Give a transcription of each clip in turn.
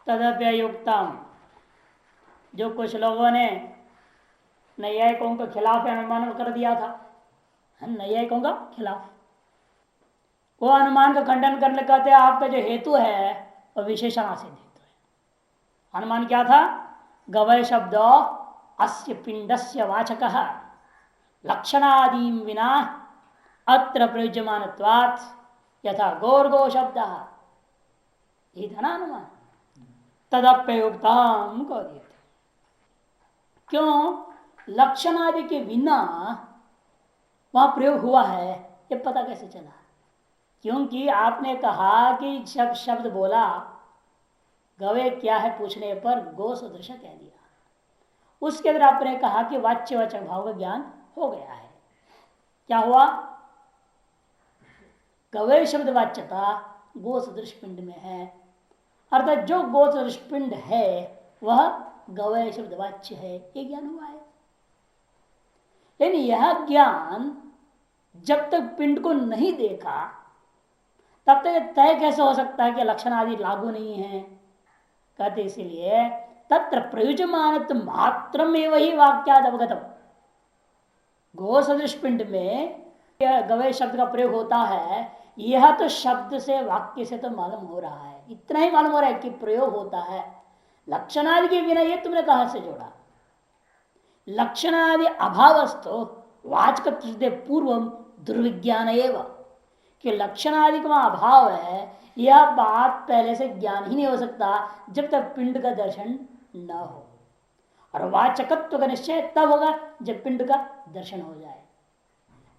तदप्ययुक्तम, जो कुछ लोगों ने नैयायिकों के खिलाफ अनुमान कर दिया था, नैयायिकों का खिलाफ, वो अनुमान का खंडन करने कहते हैं आपका जो हेतु है वह विशेषणासिद्ध हेतु है। अनुमान क्या था? गवय शब्द अस्य पिंडस्य वाचक लक्षणादीम विना अत्र प्रयुज्यमानत्वात् यथा गौर्गो शब्द, ये था ना अनुमान। तदप्ययुक्तम कह दिए थे। क्यों? लक्षण आदि के बिना वहां प्रयोग हुआ है ये पता कैसे चला? क्योंकि आपने कहा कि जब शब्द बोला गवे क्या है पूछने पर गो सदृश कह दिया, उसके अंदर आपने कहा कि वाच्यवाचक भाव का ज्ञान हो गया है। क्या हुआ? गवे शब्द वाच्यता गो सदृश पिंड में है, अर्थात जो गो सदृश पिंड है वह गवय शब्द वाच्य है, ये ज्ञान हुआ है। लेकिन यह ज्ञान जब तक पिंड को नहीं देखा तब तक तय कैसे हो सकता है कि लक्षण आदि लागू नहीं है? कहते इसीलिए तत्र प्रयुज्यमान मात्र में वही वाक्याद अवगतम, गो सदृश पिंड में गवय शब्द का प्रयोग होता है, यह तो शब्द से वाक्य से तो मालूम हो रहा है, इतना ही मालूम हो रहा है कि प्रयोग होता है। लक्षणादि के बिना ये तुमने कहां से जोड़ा? लक्षणादि अभावस्तो वाचक पूर्व दुर्विज्ञान एवं, कि लक्षणादि का अभाव है यह बात पहले से ज्ञान ही नहीं हो सकता जब तक पिंड का दर्शन न हो, और वाचकत्व का निश्चय तब होगा जब पिंड का दर्शन हो जाए।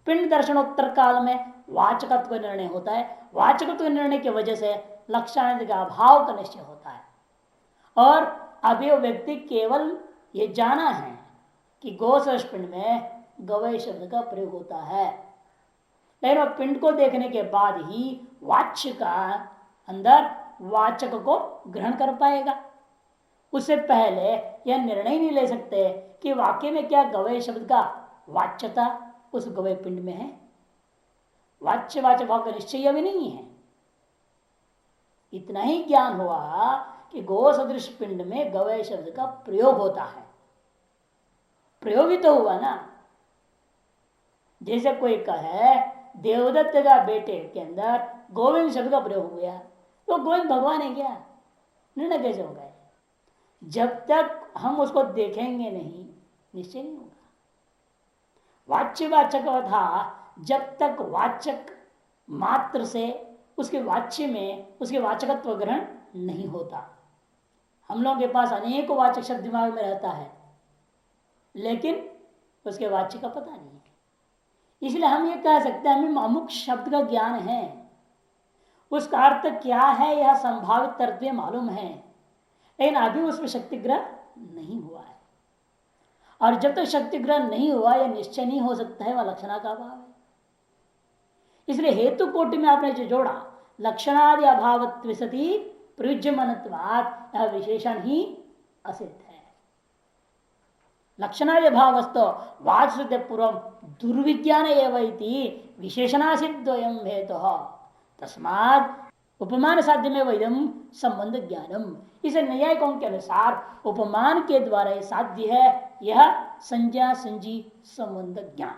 पिंड दर्शनोत्तर काल में वाचकत्व निर्णय होता है, वाचकत्व निर्णय की वजह से लक्षणादि का अभाव का निश्चय होता है। और अभी वो व्यक्ति केवल ये जाना है कि गोसर्ष पिंड में गवय शब्द का प्रयोग होता है, लेकिन वह पिंड को देखने के बाद ही वाच्य का अंदर वाचक को ग्रहण कर पाएगा। उससे पहले यह निर्णय नहीं ले सकते कि वाक्य में क्या गवय शब्द का वाच्यता उस गवय पिंड में है, वाच्य वाचक भाव का निश्चय अभी नहीं है। इतना ही ज्ञान हुआ कि गो सदृश पिंड में गवय शब्द का प्रयोग होता है, प्रयोग ही तो हुआ ना। जैसे कोई कहे देवदत्त का बेटे के अंदर गोविंद शब्द का प्रयोग हो गया, तो गोविंद भगवान है क्या? निर्णय कैसे हो गए? जब तक हम उसको देखेंगे नहीं निश्चय नहीं होगा। वाच्य वाचक था, जब तक वाचक मात्र से उसके वाच्य में उसके वाचकत्व ग्रहण नहीं होता। हम लोगों के पास अनेकों वाचक शब्द दिमाग में रहता है, लेकिन उसके वाच्य का पता नहीं है। इसलिए हम ये कह सकते हैं हमें अमुक शब्द का ज्ञान है, उसका अर्थ क्या है यह संभावित तर्क मालूम है, लेकिन अभी उसमें शक्ति ग्रह नहीं हुआ है। और जब तक शक्ति ग्रहण नहीं हुआ यह निश्चय नहीं हो सकता है, वह लक्षणा का अभाव है। इसलिए हेतु कोटि में आपने जो जोड़ा लक्षणादि अभावत्व सती प्रयुज्यमनत्वात्, यह विशेषण ही असिद्ध है। लक्षणादि अभावस्तो वाच्य पूर्व दुर्विज्ञान एवं विशेषणासिद्वयम हेतु तस्मात् उपमान साध्य में वैदम संबंध ज्ञानम। इसे न्यायिकों के अनुसार उपमान के द्वारा साध्य है यह संज्ञा संजी संबंध ज्ञान।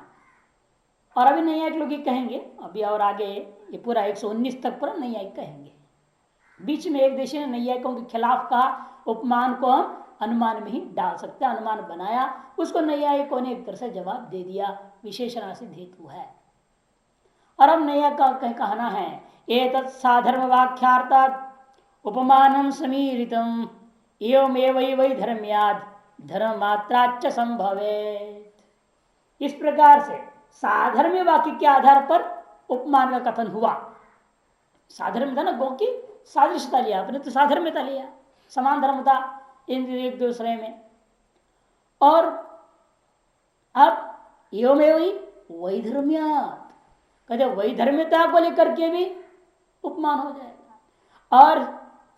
और अभी न्यायिक लोग कहेंगे, अभी और आगे ये पूरा 119 तक पूरा न्यायिक कहेंगे। बीच में एक देश ने न्यायिकों के खिलाफ कहा उपमान को हम अनुमान में ही डाल सकते हैं, अनुमान बनाया, उसको न्यायिकों ने एक तरह से जवाब दे दिया, विशेषणासिद्ध हेतु है। और अब न्यायिक का कहना है एतत् साधर्म वाक्यार्थात् उपमानं समीरितम् एवमेव वैधर्म्यात् धर्ममात्राच्च संभवेत्। इस प्रकार से साधर्म्य वाक्य के आधार पर उपमान का कथन हुआ। साधर्म था ना, गो की सादृश्यता लिया आपने, तो साधर्म्यता लिया, समान धर्मता इन एक दूसरे में। और अब एवमेव वैधर्म्यात् कहते वैधर्म्यता को लेकर के भी उपमान हो जाएगा। और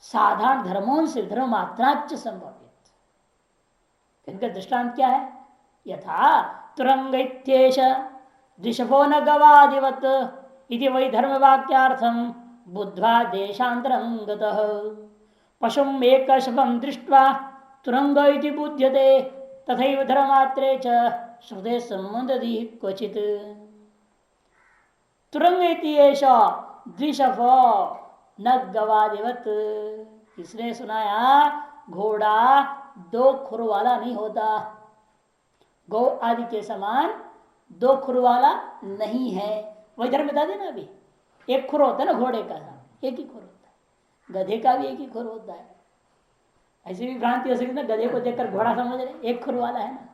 साधारण धर्मों से धर्म मात्राच संभवित, इनका दृष्टांत क्या है? यथा तुरंग इत्येष द्विषभो न गवादिवत इति वैधर्म वाक्यार्थम बुद्ध्वा देशांतरंगतः पशुम एक शवम दृष्ट्वा तुरंग इति बुध्यते तथैव धर्मात्रे च श्रुते संबंध दी क्वचित। तुरंग इति एषा द्विशफ न गवादिवत। इसने सुनाया घोड़ा दो खुर वाला नहीं होता, गौ आदि के समान दो खुर वाला नहीं है। वही धर्म बता देना। अभी एक खुर होता है ना घोड़े का, एक ही खुर होता है, गधे का भी एक ही खुर होता है। ऐसी भी भ्रांति हो सकती है ना, गधे को देखकर घोड़ा समझ रहे एक खुर वाला है ना।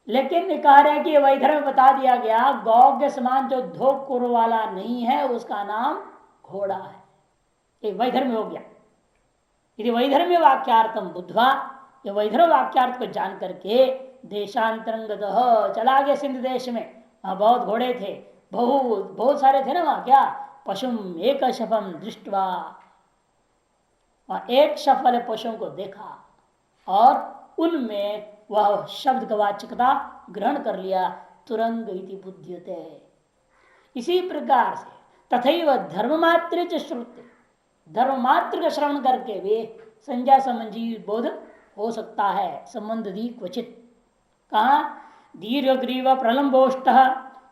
लेकिन कह रहे हैं कि वही धर्म बता दिया गया, गौ के समान जो दो खुर वाला नहीं है उसका नाम घोड़ा है। ये वही धर्म हो गया। यदि वैधर्म्य वाक्यार्थम बुद्धवा, ये वैधर्म वाक्यार्थ को जान करके देशांतरंगत चला गया सिंध देश में। वहां बहुत घोड़े थे, बहुत बहुत सारे थे ना वहां। क्या पशुम एक शफम दृष्टवा, वहां एक शफ वाले पशुओं को देखा और उनमें वह शब्द का वाचकता ग्रहण कर लिया। तुरंग इति बुद्ध्यते। इसी प्रकार से तथैव धर्म मात्र च श्रुते, धर्म मात्र का श्रवण करके भी संज्ञा संबंधी बोध हो सकता है। संबंध दी क्वचित। कहा दीर्घग्रीव प्रलंबोष्ट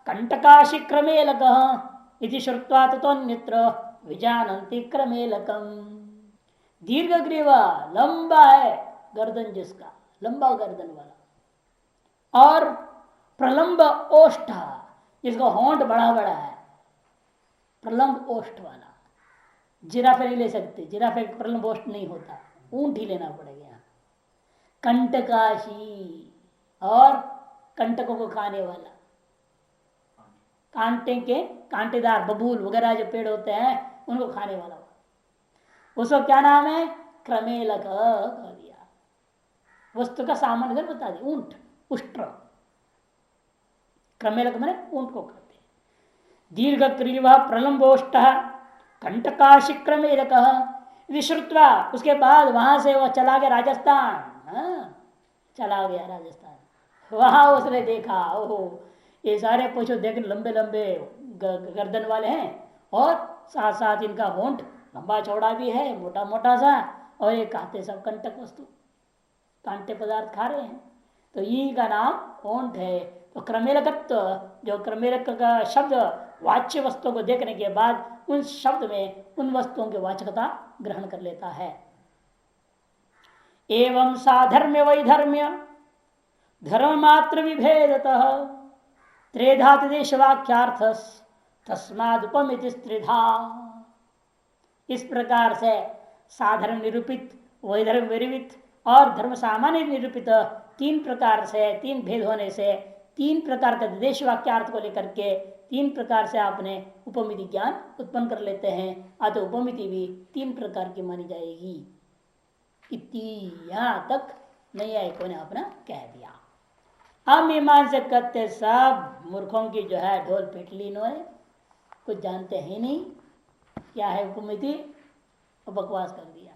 कंटकाशि क्रमेलक इति श्रुत्वा ततोन्यत्र विजानन्ति क्रमेलकम। दीर्घग्रीव लंबा है गर्दन, जिसका लंबा गर्दन वाला, और प्रलंब ओष्ठ जिसका होंठ बड़ा बड़ा है, प्रलंब ओष्ठ वाला। जिराफे नहीं ले सकते, जिराफे प्रलंब ओष्ठ नहीं होता, ऊंट ही लेना पड़ेगा। कंटकाशी, और कंटकों को खाने वाला, कांटे के कांटेदार बबूल वगैरह जो पेड़ होते हैं उनको खाने वाला, उसको क्या नाम है? क्रमेलक कह दिया। वस्तु का सामान्य बता दिया, ऊंट, उष्ट्र। क्रमेलक मैंने ऊंट को कहते हैं। दीर्घ क्रीव प्रलंबोष्ट कंटकाशि क्रमेलक विश्रुत्वा, उसके बाद वहां से वह चला गया राजस्थान। चला गया राजस्थान, वहां उसने देखा ओहो ये सारे पशु देख लंबे लंबे गर्दन वाले हैं, और साथ साथ इनका होंठ लंबा चौड़ा भी है, मोटा मोटा सा, और ये खाते सब कंटक वस्तु, कांटे पदार्थ खा रहे हैं, तो ये का नाम होंठ है। तो क्रमेलकत्व, जो क्रमेलक का शब्द वाच्य वस्तुओं को देखने के बाद उन शब्द में उन वस्तुओं की वाचकता ग्रहण कर लेता है। एवं साधर्म्य वैधर्म्य धर्म मात्र विभेदतः त्रेधाति देश वाक्यार्थ तस्मादुपमिति त्रिधा। इस प्रकार से साधर्म निरूपित, वैधर्म विरूपित और धर्म सामान्य निरूपित तीन प्रकार से, तीन भेद होने से तीन प्रकार का देश वाक्यार्थ को लेकर के तीन प्रकार से आपने उपमिति ज्ञान उत्पन्न कर लेते हैं। अतः उपमिति भी तीन प्रकार की मानी जाएगी। इति यहां तक नैयायिकों ने अपना कह दिया। अब मीमांसा कहते सब मूर्खों की जो है ढोल पीट ली, इन्होंने कुछ जानते हैं नहीं क्या है उपमिति, और बकवास कर दिया।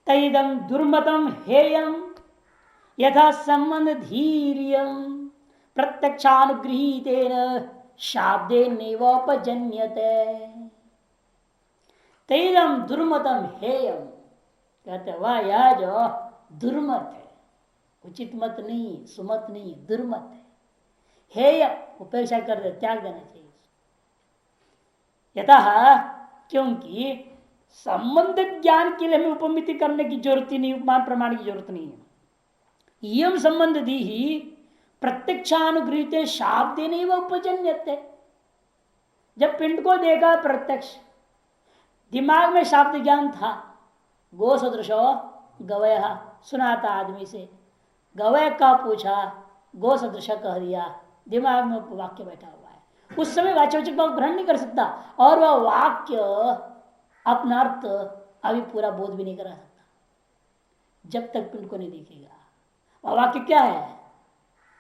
तैदम दुर्मतम हेयम यथा संबंध धीर्यम प्रत्यक्षानुगृहीतेन शाब्देनैवोपजन्यते। तैदम दुर्मतम हेयम, कहते वह यह जो दुर्मत है, उचित मत नहीं, सुमत नहीं, दुर्मत है, हेय उपेक्षा कर दे, त्याग देना चाहिए। यथा, क्योंकि संबंध ज्ञान के लिए हमें उपमिति करने की जरूरत ही नहीं, उपमान प्रमाण की जरूरत नहीं है। यम संबंध दी ही प्रत्यक्षानुगृहीत शाब्द नहीं वह उपजन्यते। जब पिंड को देखा प्रत्यक्ष, दिमाग में शाब्द ज्ञान था, गो सदृशो गवय, सुना था आदमी से, गवय का पूछा, गो सदृश कह दिया, दिमाग में वाक्य बैठा हुआ है। उस समय वाच्यवाचक भाव ग्रहण नहीं कर सकता, और वह वाक्य अपना अर्थ अभी पूरा बोध भी नहीं करा सकता जब तक पिंड को नहीं देखेगा। वह वाक्य क्या है?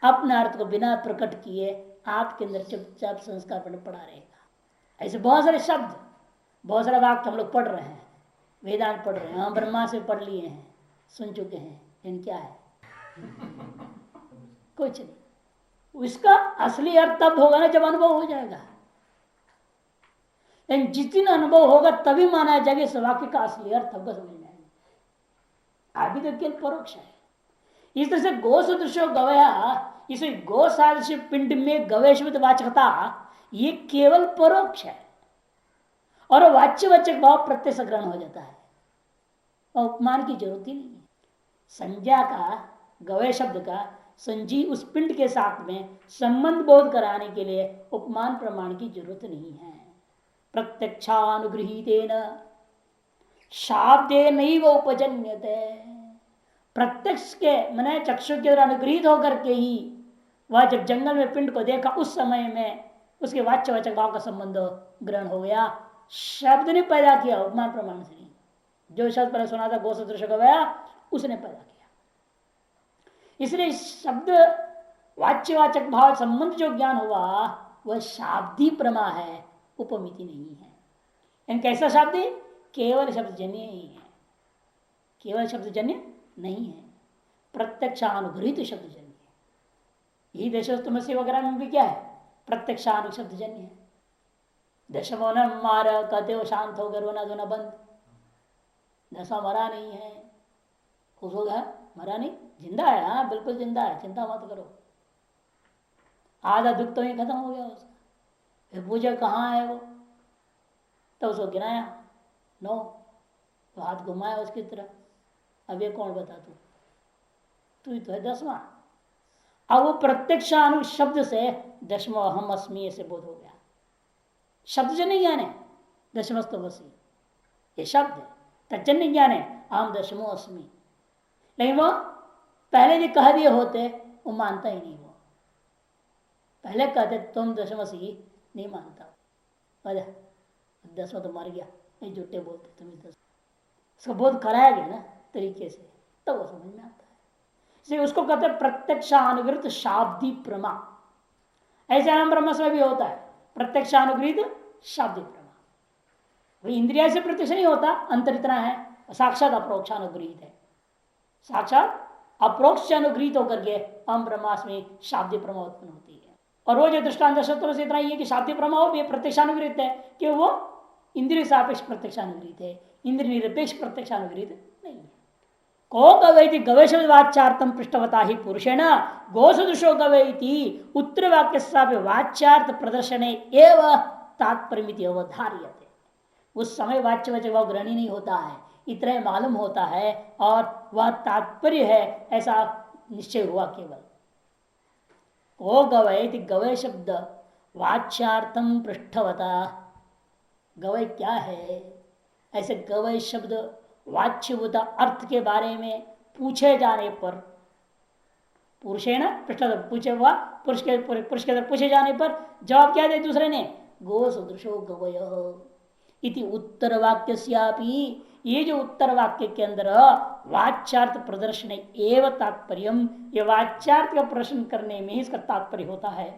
अपना अर्थ को बिना प्रकट किए आपके अंदर चुपचाप संस्कार पड़ा रहेगा। ऐसे बहुत सारे शब्द, बहुत सारे वाक्य हम लोग पढ़ रहे हैं, वेदांत पढ़ रहे हैं, हम ब्रह्मा से पढ़ लिए हैं, सुन चुके हैं, लेकिन क्या है? कुछ नहीं। इसका असली अर्थ तब होगा ना जब अनुभव हो जाएगा। लेकिन जिस दिन अनुभव होगा तभी माना जाएगा इस वाक्य का असली अर्थ हमको समझ में आएगा। अभी तो केवल परोक्ष है। इस तरह से गो सदृशो गवया, इस गो सादृश पिंड में गवय शब्द वाचकता ये केवल परोक्ष है और वाच्यवाचक भाव प्रत्यक्ष ग्रहण हो जाता है और उपमान की जरूरत ही नहीं है। संज्ञा का गवय शब्द का संजी उस पिंड के साथ में संबंध बोध कराने के लिए उपमान प्रमाण की जरूरत नहीं है। प्रत्यक्षानुगृहीतेन शाब्देन नैव उपजन्यते, प्रत्यक्ष के मैंने चक्षु के द्वारा अनुगृहित होकर के ही वह जब जंगल में पिंड को देखा उस समय में उसके वाच्यवाचक भाव का संबंध ग्रहण हो गया। शब्द ने पैदा किया, उपमान प्रमाण से नहीं। जो शब्द पहले सुना था गो सदृश गवया उसने पैदा किया। इसलिए शब्द वाच्यवाचक भाव संबंध जो ज्ञान हुआ वह शाब्दी प्रमा है, उपमिति नहीं है। कैसा शाब्दी? केवल शब्द जन्य ही है, केवल शब्द जन्य नहीं है, प्रत्यक्षानुगृहित शब्द जन्य है। यही देशोत्तमस्य वगैरह में भी क्या है? प्रत्यक्षानु शब्द जन्य है। दशमो न मार कहते हो शांत हो गए, रोना धोना बंद। दशा मरा नहीं है, खुश हो गया, मरा नहीं, जिंदा है। हाँ बिल्कुल जिंदा है, चिंता मत करो। आधा दुख तो ही खत्म हो गया उसका। फिर पूछा कहाँ है वो, तो उसको गिनाया 9, तो हाथ घुमाया उसकी तरफ। अब ये कौन बता तू ही तो है 10वां। अब वो प्रत्यक्षानु शब्द से दशमो अहम अस्मि ऐसे बोध हो गया। शब्द जन्य ज्ञान है दशमस्तवसी, ये शब्द है। तज्जन्य ज्ञान है अहम दशमो अस्मि। लेकिन वो पहले जो कह दिए होते वो मानता ही नहीं। वो पहले कहते तुम दशमसी, नहीं मानता। 10वां तो मर गया, नहीं झूठे बोलते तुम 10। उसको बोध कराया गया ना तरीके से, तब तो वो समझ में आता है। इसलिए उसको कहते हैं प्रत्यक्षानुगृत शाब्दी प्रमा। ऐसे आनंद ब्रह्म में भी होता है प्रत्यक्षानुगृत शाब्दी प्रमा। वही इंद्रिया से प्रत्यक्ष नहीं होता, अंतर इतना है साक्षात अप्रोक्षानुगृहित है। साक्षात अप्रोक्ष अनुगृहित होकर के हम ब्रह्मास्मि शाब्दी प्रमा उत्पन्न होती है। और वो जो दृष्टांत शस्त्रों से इतना ही है कि शाब्दी प्रमा हो भी प्रत्यक्षानुगृहित है कि वो इंद्रिय सापेक्ष प्रत्यक्षानुगृहित है, इंद्रिय निरपेक्ष प्रत्यक्षानुगृहित नहीं है। को गवैति गवेश वाच्यार्थम पृष्ठवता ही पुरुषेण गोसदृशो गवैति उत्तर वाक्य वाच्यार्थ प्रदर्शने एव तात्पर्यमिति अवधार्यते। उस समय वाच्यवाचक भाव ग्रहणी नहीं होता है, इतना मालूम होता है और वह तात्पर्य है ऐसा निश्चय हुआ केवल। ओ गवैति गवय शब्द वाच्यार्थम पृष्ठवता, गवय क्या है? ऐसे गवय शब्द वाच्यभूत अर्थ के बारे में पूछे जाने पर, पुरुषेण पृष्ठवत पूछे हुआ पुरुष के अंदर पूछे जाने पर जवाब क्या दे दूसरे ने? गो सदृशो गवय इति उत्तर वाक्य। ये जो उत्तर वाक्य के अंदर वाच्यार्थ प्रदर्शन एवं तात्पर्य, ये वाच्यार्थ का प्रदर्शन करने में इसका तात्पर्य होता है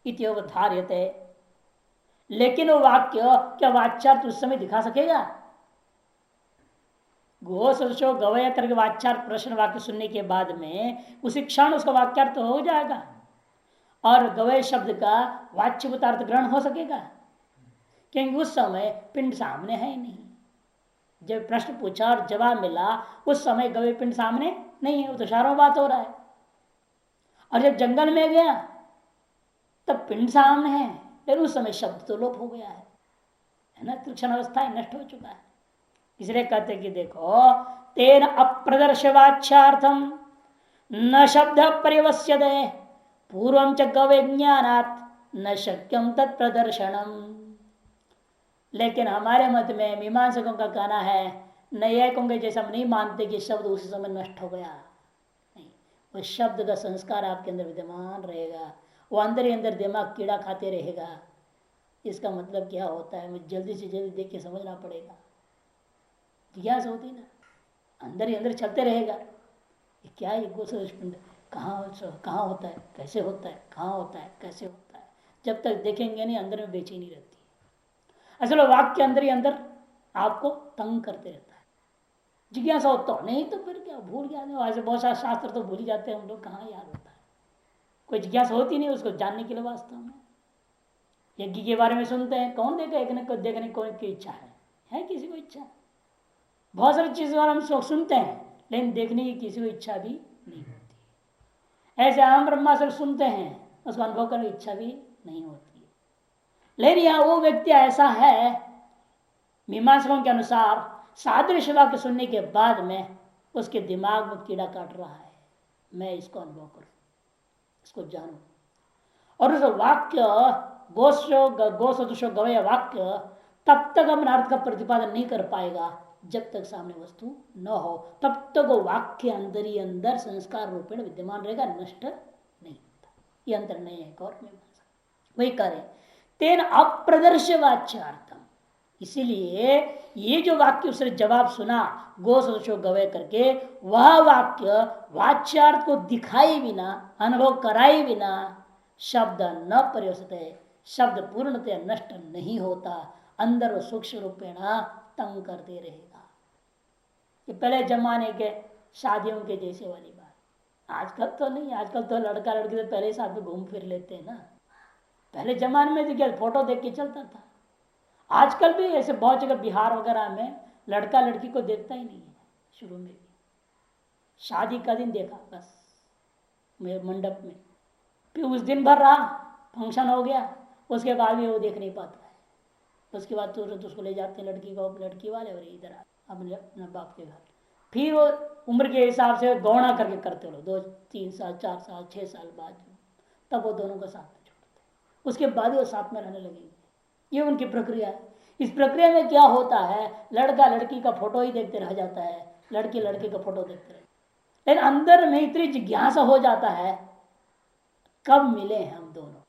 इति अवधार्यते। लेकिन वो वाक्य क्या वाच्यार्थ उस समय दिखा सकेगा? गो सदृशो गवय करके वाच्यार्थ प्रश्न वाक्य सुनने के बाद में उसी क्षण उसका वाक्यार्थ हो जाएगा और गवय शब्द का वाच्यभूतार्थ ग्रहण हो सकेगा? क्योंकि उस समय पिंड सामने है ही नहीं। जब प्रश्न पूछा और जवाब मिला उस समय गवय पिंड सामने नहीं है, वो तो शारों बात हो रहा है। और जब जंगल में गया तब पिंड सामने है, लेकिन उस समय शब्द तो लोप हो गया है ना, तीक्ष्ण अवस्था है, नष्ट हो चुका है। इसलिए कहते कि देखो तेन अप्रदर्शवाच्यार्थम न शब्द पर्यवस्यते पूर्वं च गवय ज्ञानात् न शक्यम तत्प्रदर्शनम। लेकिन हमारे मत में मीमांसकों का कहना है, नैयायिकों के जैसा हम नहीं मानते कि शब्द उसी समय नष्ट हो गया। नहीं, वो शब्द का संस्कार आपके अंदर विद्यमान रहेगा, वो अंदर ही अंदर दिमाग कीड़ा खाते रहेगा। इसका मतलब क्या होता है, मुझे जल्दी से जल्दी देख के समझना पड़ेगा। जिज्ञासा होती ना, अंदर ही अंदर चलते रहेगा ये क्या है, गोसपिंड कहाँ होता है, कैसे होता है, कहाँ होता है, कैसे होता है। जब तक देखेंगे नहीं अंदर में बेचैनी रहती है। असल वाक्य अंदर ही अंदर आपको तंग करते रहता है। जिज्ञासा हो तो नहीं तो फिर क्या, भूल गया। ऐसे बहुत सारे शास्त्र तो भूल ही जाते हैं हम लोग, कहाँ याद होता है। कोई जिज्ञासा होती नहीं उसको जानने के लिए वास्तव में। यज्ञ के बारे में सुनते हैं, कौन देखा यज्ञ को देखने की इच्छा है किसी को इच्छा? बहुत सारी चीजों हम सुनते हैं लेकिन देखने की किसी को इच्छा भी नहीं होती। ऐसे आम ब्रह्मास्त्र सुनते हैं, उसको अनुभव करने की इच्छा भी नहीं होती है। लेकिन यहाँ वो व्यक्ति ऐसा है, मीमांसकों के अनुसार सादृश्य वाक्य सुनने के बाद में उसके दिमाग में कीड़ा काट रहा है, मैं इसको अनुभव करूं, इसको जानूं। और उस वाक्य गोसदृशो गवय वाक्य तब तक अपने अर्थ का प्रतिपादन नहीं कर पाएगा जब तक सामने वस्तु न हो, तब तक वो वाक्य अंदर ही अंदर संस्कार रूपेण विद्यमान रहेगा, नष्ट नहीं होता। ये अंतर नहीं है। और वही करे तेन अप्रदर्श वाच्यार्थम, इसीलिए ये जो वाक्य उसने जवाब सुना गोसदृशो गवय करके, वह वाक्य वाच्यार्थ को दिखाई बिना, अनुभव कराई बिना शब्द न पर्यवसते, शब्द पूर्णतः नष्ट नहीं होता, अंदर वो सूक्ष्म रूपेण तंग करते रहेगा। ये पहले जमाने के शादियों के जैसे वाली बात, आजकल तो नहीं। आजकल तो लड़का लड़की तो पहले साथ में घूम फिर लेते हैं ना। पहले जमाने में तो क्या फोटो देख के चलता था। आजकल भी ऐसे बहुत जगह बिहार वगैरह में लड़का लड़की को देखता ही नहीं है। शुरू में भी शादी का दिन देखा बस मेरे मंडप में, फिर उस दिन भर रहा, फंक्शन हो गया, उसके बाद भी वो देख नहीं पाता है। उसके बाद तुरंत उसको ले जाते हैं लड़की को, लड़की वाले और इधर अपने बाप के घर। फिर वो उम्र के हिसाब से गौना करके करते लोग 2 3 साल 4 साल 6 साल बाद, तब वो दोनों को साथ में छोड़ते, उसके बाद वो साथ में रहने लगेंगे। ये उनकी प्रक्रिया है। इस प्रक्रिया में क्या होता है, लड़का लड़की का फोटो ही देखते रह जाता है, लड़की लड़के का फोटो देखते रहे, लेकिन अंदर में इतनी जिज्ञासा हो जाता है कब मिले हम दोनों,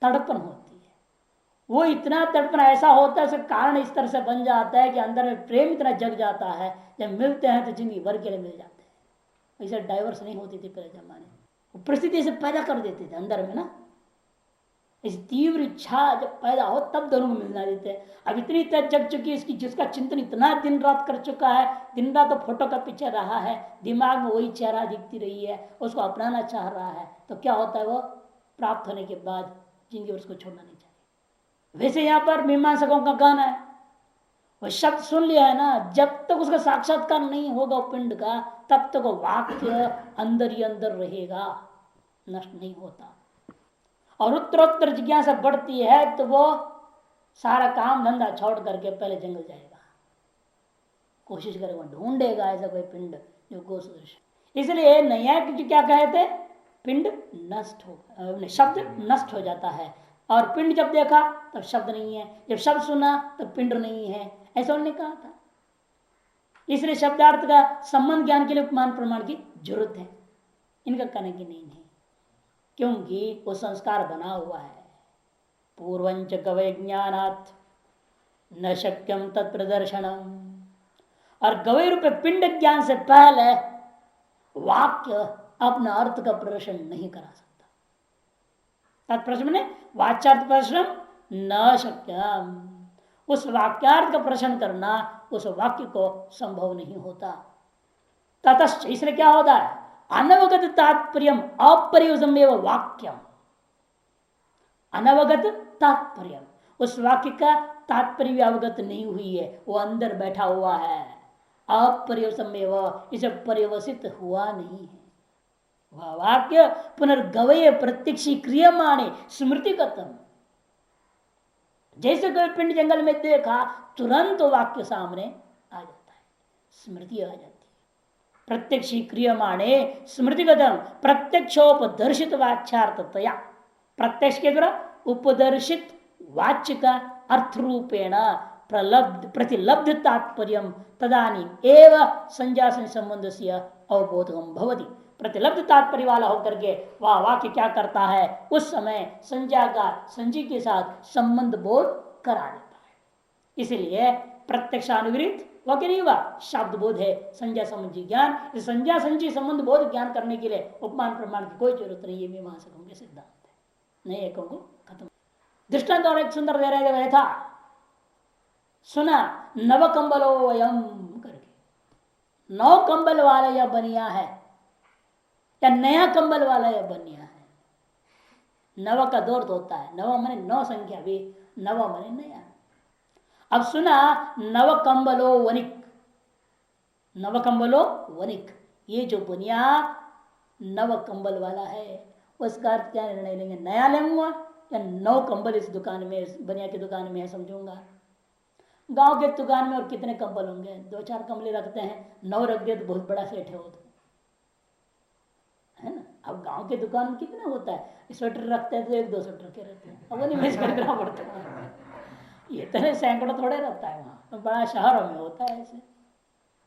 तड़पन होती है। वो इतना तड़पन ऐसा होता है, उसका कारण इस तरह से बन जाता है कि अंदर में प्रेम इतना जग जाता है, जब मिलते हैं तो जिंदगी भर के लिए मिल जाते हैं। ऐसे डाइवर्स नहीं होती थी पहले जमाने में, परिस्थिति से पैदा कर देते थे अंदर में ना, इस तीव्र इच्छा जब पैदा हो तब दोनों को मिलना देते हैं। अब इतनी तक जग चुकी इसकी, जिसका चिंतन इतना दिन रात कर चुका है, दिन रात तो फोटो का पीछे रहा है, दिमाग में वही चेहरा दिखती रही है, उसको अपनाना चाह रहा है, तो क्या होता है, वो प्राप्त होने के बाद जिंदगी उसको छोड़ना नहीं चाहिए। वैसे यहाँ पर मीमांसकों का कहना है, वह शब्द सुन लिया है ना, जब तक उसका साक्षात्कार नहीं होगा पिंड का, तब तक वो वाक्य अंदर ही अंदर रहेगा, नष्ट नहीं होता। और उत्तरोत्तर जिज्ञासा बढ़ती है तो वो सारा काम धंधा छोड़ करके पहले जंगल जाएगा, कोशिश करेगा, ढूंढेगा ऐसा कोई पिंड जो गोसदृश। इसलिए नैयायिक क्या कहे थे, पिंड नष्ट हो, शब्द नष्ट हो जाता है, और पिंड जब देखा तब शब्द नहीं है, जब शब्द सुना तब पिंड नहीं है, ऐसा उन्होंने कहा था। इसलिए शब्दार्थ का संबंध ज्ञान के लिए उपमान प्रमाण की जरूरत है, इनका कहने की नहीं है, क्योंकि वो संस्कार बना हुआ है। पूर्वंच गवय ज्ञानात् न शक्यम तत्प्रदर्शनम, और गवय रूप पिंड ज्ञान से पहले वाक्य अपना अर्थ का प्रदर्शन नहीं करा सकता। तत्प्रदर्शन में वाच्यार्थ प्रदर्शन न शक्यम, उस वाक्यार्थ का प्रदर्शन करना उस वाक्य को संभव नहीं होता। ततश्च, इसलिए क्या होता है, अनवगत तात्पर्य अपर्युषमेव वाक्यम, अनवगत तात्पर्य, उस वाक्य का तात्पर्य भी अवगत नहीं हुई है, वो अंदर बैठा हुआ है, अपर्युषमेव, इसे पर्यवसित हुआ नहीं है। वह वाक्य पुनर्गवय प्रत्यक्षी क्रियमाणे स्मृतिगतम, जैसे कोई पिंड जंगल में देखा तुरंत वाक्य सामने आ जाता है, स्मृति आ जाती है। प्रत्यक्ष क्रियमाणे स्मृतिगतम प्रत्यक्षोपदर्शित वाच्यार्थतया, प्रत्यक्ष के द्वारा उपदर्शित वाच्य का अर्थ रूपेण प्रतिलब्ध तात्पर्य तदानी एव संज्ञा संबंध से अवबोधम भवति। प्रतिलब्ध तात्पर्य वाला होकर के वह वाक्य क्या करता है, उस समय संज्ञा का संजी के साथ संबंध बोध करा देता है। इसलिए प्रत्यक्षानुवृत्त वह नहीं हुआ, शब्द बोध है, संज्ञा संबंधी ज्ञान, संज्ञा संजी संबंध बोध ज्ञान करने के लिए उपमान प्रमाण की कोई जरूरत नहीं, ये मीमांसकों के सिद्धांत है। नहीं एकों को खत्म। दृष्टांत और एक सुंदर दे रहे था, सुना नव कंबलो वयम करके, 9 कंबल वाला यह बनिया है, या नया कंबल वाला यह बनिया है। नव का दो अर्थ होता है, नव माने नौ संख्या भी, नव माने नया। अब सुना नव कंबलो वनिक, नव कंबलो वनिक, ये जो बुनिया नव कंबल वाला है उसका अर्थ क्या निर्णय लेंगे, नया लेंगे या नौ कंबल इस दुकान में, बनिया की दुकान में है समझूंगा। गांव के दुकान में और कितने कंबल होंगे, दो चार कंबले रखते हैं, नौ रख दिए तो बहुत बड़ा सेट है वो तो, है ना। अब गांव के दुकान में कितना होता है, स्वेटर रखते हैं तो एक दो स्वेटर के रहते हैं, अब वो नहीं मैच खरीदना पड़ता है, ये तो सैकड़ों थोड़े रहता है वहाँ तो, बड़ा शहरों में होता है ऐसे।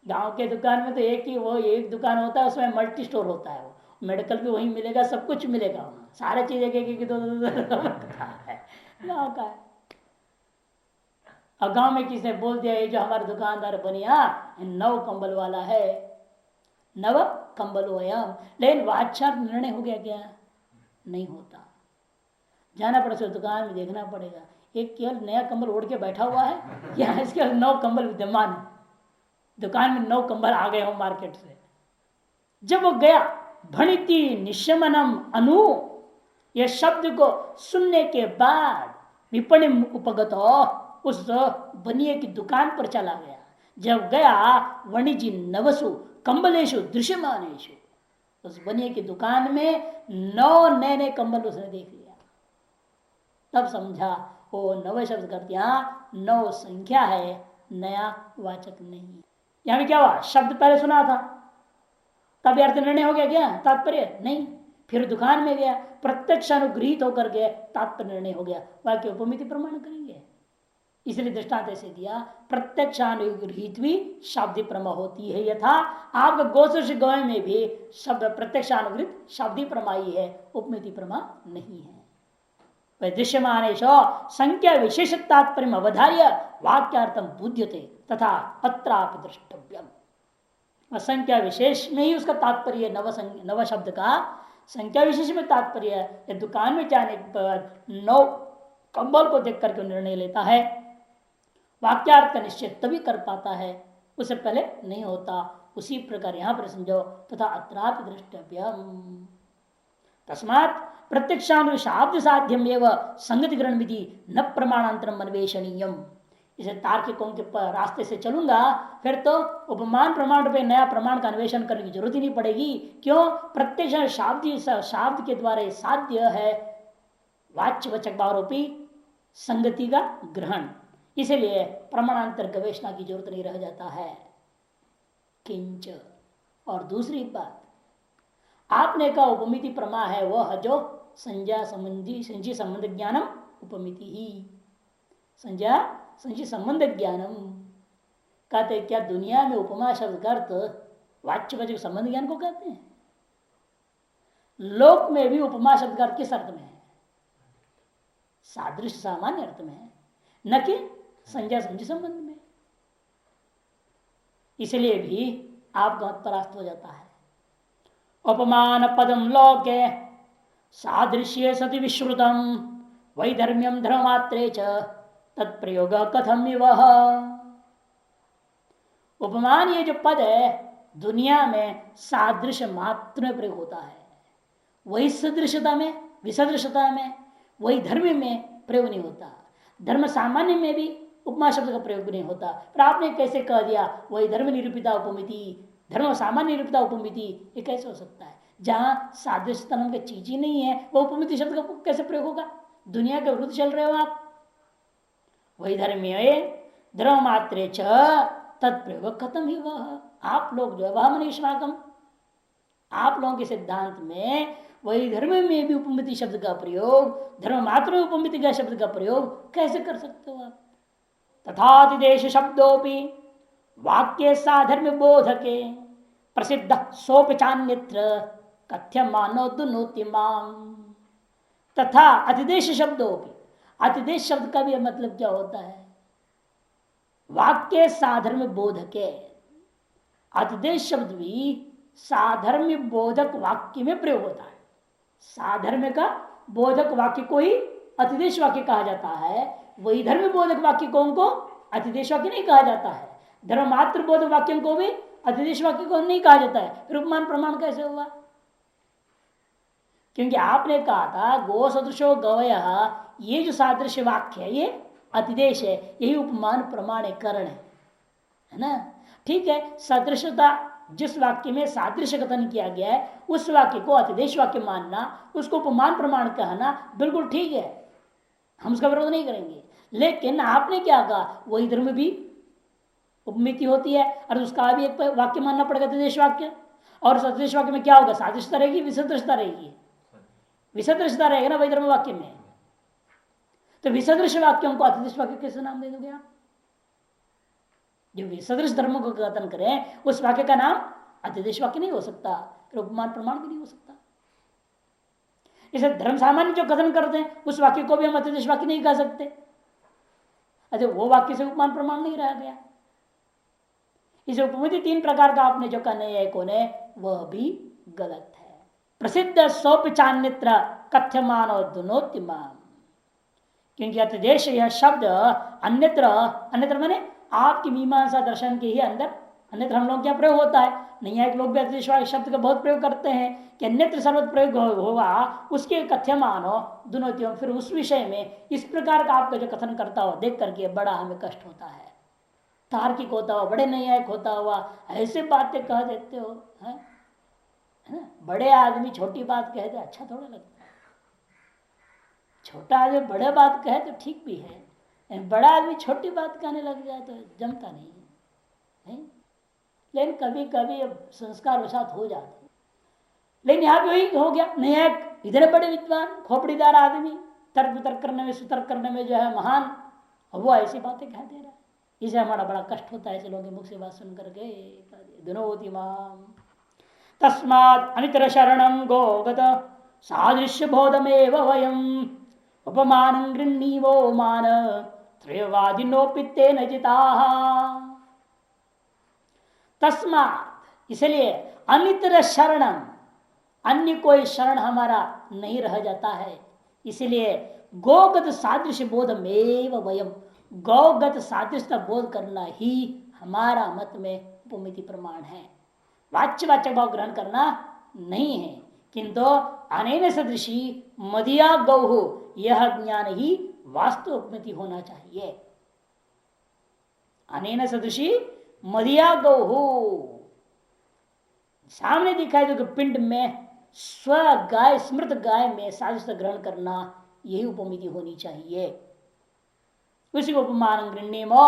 गांव के दुकान में तो एक ही वो एक दुकान होता है, उसमें मल्टी स्टोर होता है, वो मेडिकल भी वहीं मिलेगा, सब कुछ मिलेगा वहाँ, सारे चीज एक एक दो रखता है गाँव का है। और गाँव में किसी ने बोल दिया ये जो हमारा दुकानदार बनिया नव कंबल वाला है, नव कंबल वयम, लेकिन वाचार निर्णय हो गया क्या, नहीं होता, जाना पड़ेगा दुकान में देखना पड़ेगा, एक केवल नया कंबल ओढ़ के बैठा हुआ है या इसके नौ कंबल विद्यमान है, दुकान में नौ कंबल आ गए हो मार्केट से। जब वो गया भणिति निशमनम अनु, यह शब्द को सुनने के बाद विपणि उपगत उस बनिए की दुकान पर चला गया। जब गया वणिजी नवसु कंबलेशु दृश्यमानेशु, उस बनिए की दुकान में नौ नए नए कंबल उसने देख लिया, तब समझा वो नव शब्द कर दिया, नौ संख्या है, नया वाचक नहीं। यहां भी क्या हुआ, शब्द पहले सुना था तब अर्थ निर्णय हो गया क्या, तात्पर्य नहीं, फिर दुकान में गया प्रत्यक्ष अनुग्रहित होकर के तात्पर्य निर्णय हो गया, वाक्य उपमिति प्रमाण करेंगे। इसलिए दृष्टांत ऐसे दिया, प्रत्यक्षानुगृहित भी शाब्दी प्रमा होती है, यथा आपका गोसुष गौय में भी शब्द प्रत्यक्षानुगृहित शाब्दी प्रमा ही है, उपमिति प्रमा नहीं है। दृश्यमानेश संख्या विशेष तात्पर्य अवधार्य वाक्यार्थम बुध्यते तथा अत्रापि द्रष्टव्यम, संख्या विशेष में ही उसका तात्पर्य, नव शब्द का संख्या विशेष में तात्पर्य है। दुकान में जाने के बाद नौ कंबल को देख करके निर्णय लेता है, वाक्यार्थ का निश्चय तभी कर पाता है, उससे पहले नहीं होता। उसी प्रकार यहां पर समझो, तथा अत्रापि द्रष्टव्यम, तस्मात् प्रत्यक्षानुशाब्द साध्यम एवं संगति ग्रहण विधि न प्रमाणांतरम अन्वेषणीयम। इसे तार्किकों के रास्ते से चलूंगा फिर तो उपमान प्रमाण पे नया प्रमाण का अन्वेषण करने की जरूरत ही नहीं पड़ेगी। क्यों, प्रत्यक्ष शाब्द के द्वारा साध्य है वाच्य वचक भावरूपी संगति का ग्रहण, इसलिए प्रमाणांतर गवेषणा की जरूरत नहीं रह जाता है। किंच, और दूसरी बात आपने कहा उपमिति प्रमा है वह जो संज्ञा संबंधी संबंध ज्ञानम उपमिति ही, संज्ञा संचि संबंध ज्ञानम कहते, क्या दुनिया में उपमा शब्द का अर्थ वाच्य वचक संबंध ज्ञान को कहते हैं? लोक में भी उपमा शब्द का अर्थ किस अर्थ में है, सादृश्य सामान्य अर्थ में है, न कि संज्ञा संचि संबंध में। इसलिए भी आपका मत परास्त हो जाता है। उपमान पदम लोके सादृश्य सति विश्रुतम वैधर्म्यम धर्मात्रे च तत्प्रयोग कथम वह। उपमान ये जो पद है दुनिया में सादृश्य मात्र में प्रयोग होता है, वही सदृशता में विसदृशता में वही धर्म में प्रयोग नहीं होता। धर्म सामान्य में भी उपमा शब्द का प्रयोग नहीं होता। पर आपने कैसे कह दिया वही धर्म निरूपिता उपमिति, धर्म सामान्य निरूपिता उपमिति, ये कैसे हो सकता है? जहां सादृश्यता नाम की चीज ही नहीं है वह उपमिति शब्द का कैसे प्रयोग होगा? दुनिया के विरुद्ध चल रहे हो आप। वही धर्मीय धर्म मात्रे च तत्प्रयोग खत्म ही वह। आप लोग जो है वह मनीषमागम, आप लोगों के सिद्धांत में वही धर्म में भी उपमिति शब्द का प्रयोग, धर्म मात्र में उपमिति का शब्द का प्रयोग कैसे कर सकते हो आप? तथातिदेश शब्दोपि वाक्य साधर्म बोधके प्रसिद्ध सोपचान्यत्र कथ्य मानो दुनोति माम। तथा अतिदेश शब्दोपि, अतिदेश शब्द का भी मतलब क्या होता है? वाक्य साधर्म बोधके। अतिदेश शब्द भी साधर्म बोधक वाक्य में प्रयोग होता है। साधर्म का बोधक वाक्य को ही अतिदेश वाक्य कहा जाता है, वही धर्म बोधक वाक्य को अतिदेश वाक्य नहीं कहा जाता है। धर्म मात्र बोधक वाक्य को भी अतिदेश वाक्य को नहीं कहा जाता है। फिर उपमान प्रमाण कैसे हुआ? क्योंकि आपने कहा था गो सदृशो गवय, ये जो सादृश्य वाक्य है ये अतिदेश है, यही उपमान प्रमाणीकरण है ना। ठीक है, सदृशता जिस वाक्य में सादृश्य कथन किया गया है उस वाक्य को अतिदेश वाक्य मानना, उसको उपमान प्रमाण कहना बिल्कुल ठीक है, हम उसका विरोध नहीं करेंगे। लेकिन आपने क्या कहा, वही धर्म भी उपमिति होती है और उसका भी एक वाक्य मानना पड़ेगा अतिदेश वाक्य। और सदृश वाक्य में क्या होगा, सादृश्यता रहेगी विसदृशता रहेगी, विसदृशता रहेगा ना वही धर्म वाक्य में। तो विसदृश वाक्यों को अतिदेश वाक्य कैसे नाम दे दोगे आप? जो विसदृश धर्म को कथन करें उस वाक्य का नाम अतिदेश वाक्य नहीं हो सकता, फिर उपमान प्रमाण भी नहीं हो सकता। इसे धर्म सामान्य जो कथन करते हैं उस वाक्य को भी हम अतिदेश वाक्य नहीं कह सकते। अच्छा, वो वाक्य से उपमान प्रमाण नहीं रह गया। इस उपमिति तीन प्रकार का आपने जो कहने है को ने वह भी गलत है। प्रसिद्ध सौपिचान्यत्र कथ्यमान और दुनोत्तिमान, क्योंकि अतिदेश यह शब्द अन्यत्र, अन्यत्र माने आपकी मीमांसा दर्शन के ही अंदर, अन्यत्र हम लोग क्या प्रयोग होता है, नहीं है, लोग भी अतिदेश शब्द का बहुत प्रयोग करते हैं कि अन्यत्र सर्वत्र प्रयोग होगा, उसके कथ्यमान हो दुनोत्तिम, फिर उस विषय में इस प्रकार का आपका जो कथन करता हो देख करके बड़ा हमें कष्ट होता है, तार्किक होता हुआ, बड़े न्यायिक होता हुआ ऐसे बातें कह देते हो, है ना। बड़े आदमी छोटी बात कह दे अच्छा थोड़ा लगता है, छोटा आदमी बड़े बात कहे तो ठीक भी है, बड़ा आदमी छोटी बात कहने लग जाए तो जमता नहीं, नहीं? लेकिन कभी कभी संस्कार वसात हो जाते, लेकिन यहाँ पे वही हो गया, नहीं है इतने बड़े विद्वान खोपड़ीदार आदमी, तर्क वितर्क करने में सुतर्क करने में जो है महान, वो ऐसी बातें कह दे रहा है, इसे हमारा बड़ा कष्ट होता है ऐसे लोगों की मुख से बात सुन करके। दुनोति माम तस्मात् अनितर शरणं गोगत सादृश्य बोधमेव वयम उपमान गृह्णीवो मान त्रयवादिनोपिते न जिताः। तस्मात् इसलिए अनितर शरणम, अन्य कोई शरण हमारा नहीं रह जाता है, इसलिए गोगत सादृश्य बोधमेव वयम, गौगत सादृश्य बोध करना ही हमारा मत में उपमिति प्रमाण है। वाच्य वाचक भाव ग्रहण करना नहीं है, किंतु अनेन सदृशी मदिया गौ, यह ज्ञान ही वास्तु उपमिति होना चाहिए। अनेन सदृशी मदिया गौ, सामने दिखाई दो पिंड में स्व गाय स्मृत गाय में सादृश्य ग्रहण करना, यही उपमिति होनी चाहिए। उसी को उपमान गृह्णीमो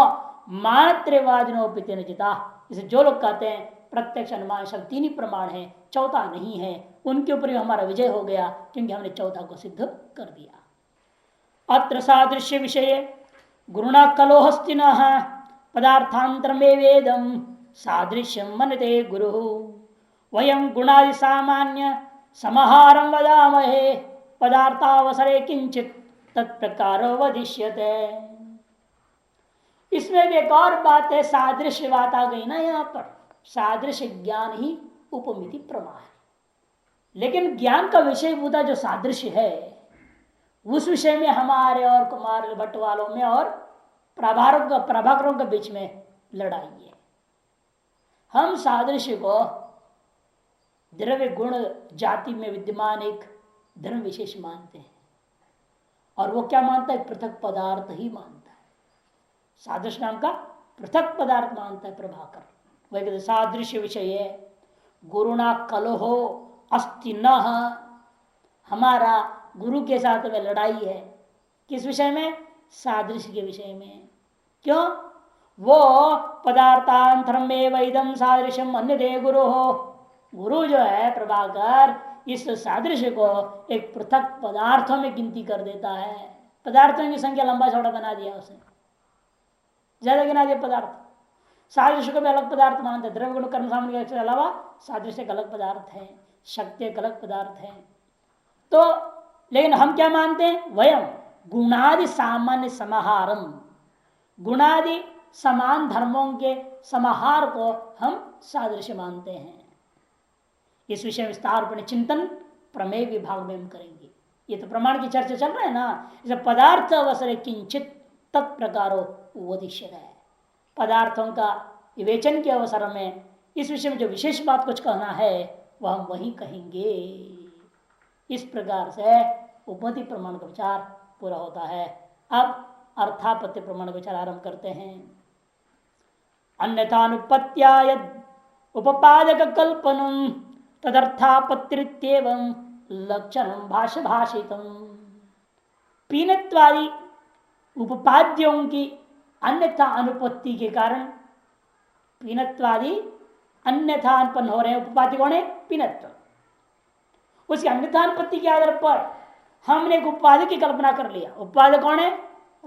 मानत्रवादिनोपित न जिता, इसे जो लोग कहते हैं प्रत्यक्ष अनुमान शब्द तीन ही प्रमाण है, चौथा नहीं है, उनके ऊपर हमारा विजय हो गया, क्योंकि हमने चौथा को सिद्ध कर दिया। अत्र सादृश्य विषय गुरुणा कलोहस्तिन पदार्थांतर में वेदम सादृश्यम मनते गुरु वयम गुणादि सामान्य समाहारम वदामहे पदार्थावसरे किंचित तत्प्रकार वदिष्यते। इसमें भी एक और बात है, सादृश्य बात आ गई ना, यहां पर सादृश्य ज्ञान ही उपमिति प्रमाण है, लेकिन ज्ञान का विषय भूता जो सादृश्य है उस विषय में हमारे और कुमार भट्ट वालों में और प्रभाकरों के बीच में लड़ाई है। हम सादृश्य को द्रव्य गुण जाति में विद्यमान एक धर्म विशेष मानते हैं, और वो क्या मानता है, पृथक पदार्थ ही मानता है, सादृश्य नाम का पृथक पदार्थ मानता है प्रभाकर। वह कहते सादृश्य विषय गुरुना कलहो अस्ति न, हमारा गुरु के साथ में लड़ाई है, किस विषय में, सादृश्य के विषय में। क्यों, वो पदार्थांतरम में वैदम सादृश्यम अन्यदे गुरु हो, गुरु जो है प्रभाकर इस सादृश्य को एक पृथक पदार्थों में गिनती कर देता है, पदार्थों की संख्या लंबा चौड़ा बना दिया उसने, ज्यादा गिना दिया पदार्थ। सादृश्य को भी अलग पदार्थ मानते, द्रव्य गुण कर्म सामान्य के अलावा सादृश्य एक अलग पदार्थ है, शक्ति एक अलग पदार्थ है। तो लेकिन हम क्या मानते हैं, वयम गुणादि सामान्य समाहारम, गुणादि समान धर्मों के समाहार को हम सादृश्य मानते हैं। इस विषय विस्तार पर चिंतन प्रमेय विभाग में हम करेंगे, ये तो प्रमाण की चर्चा चल रहा है ना। इसे पदार्थ अवसर किंचित तत्प्रकारो वदिष्यते है, पदार्थों का विवेचन के अवसर में इस विषय में जो विशेष बात कुछ कहना है वह हम वही कहेंगे। इस प्रकार से उपपत्ति प्रमाण का विचार पूरा होता है। अब अर्थापत्ति प्रमाण का विचार आरंभ करते हैं। अन्यथानुपत्या उपपादक कल्पनम तदर्थापत्तिरित्येवं लक्षणं भाष्य भाषितम। पीनत्वादि उपपाद्यों की अन्यथा अनुपत्ति के कारण पीनत्वादि अन्यथा उत्पन्न हो रहे हैं। उपपाद्य कौन है? पीनत्व। उसकी अन्यथा अनुपत्ति के आधार पर हमने एक उपाधि की कल्पना कर लिया। उपाधि कौन है?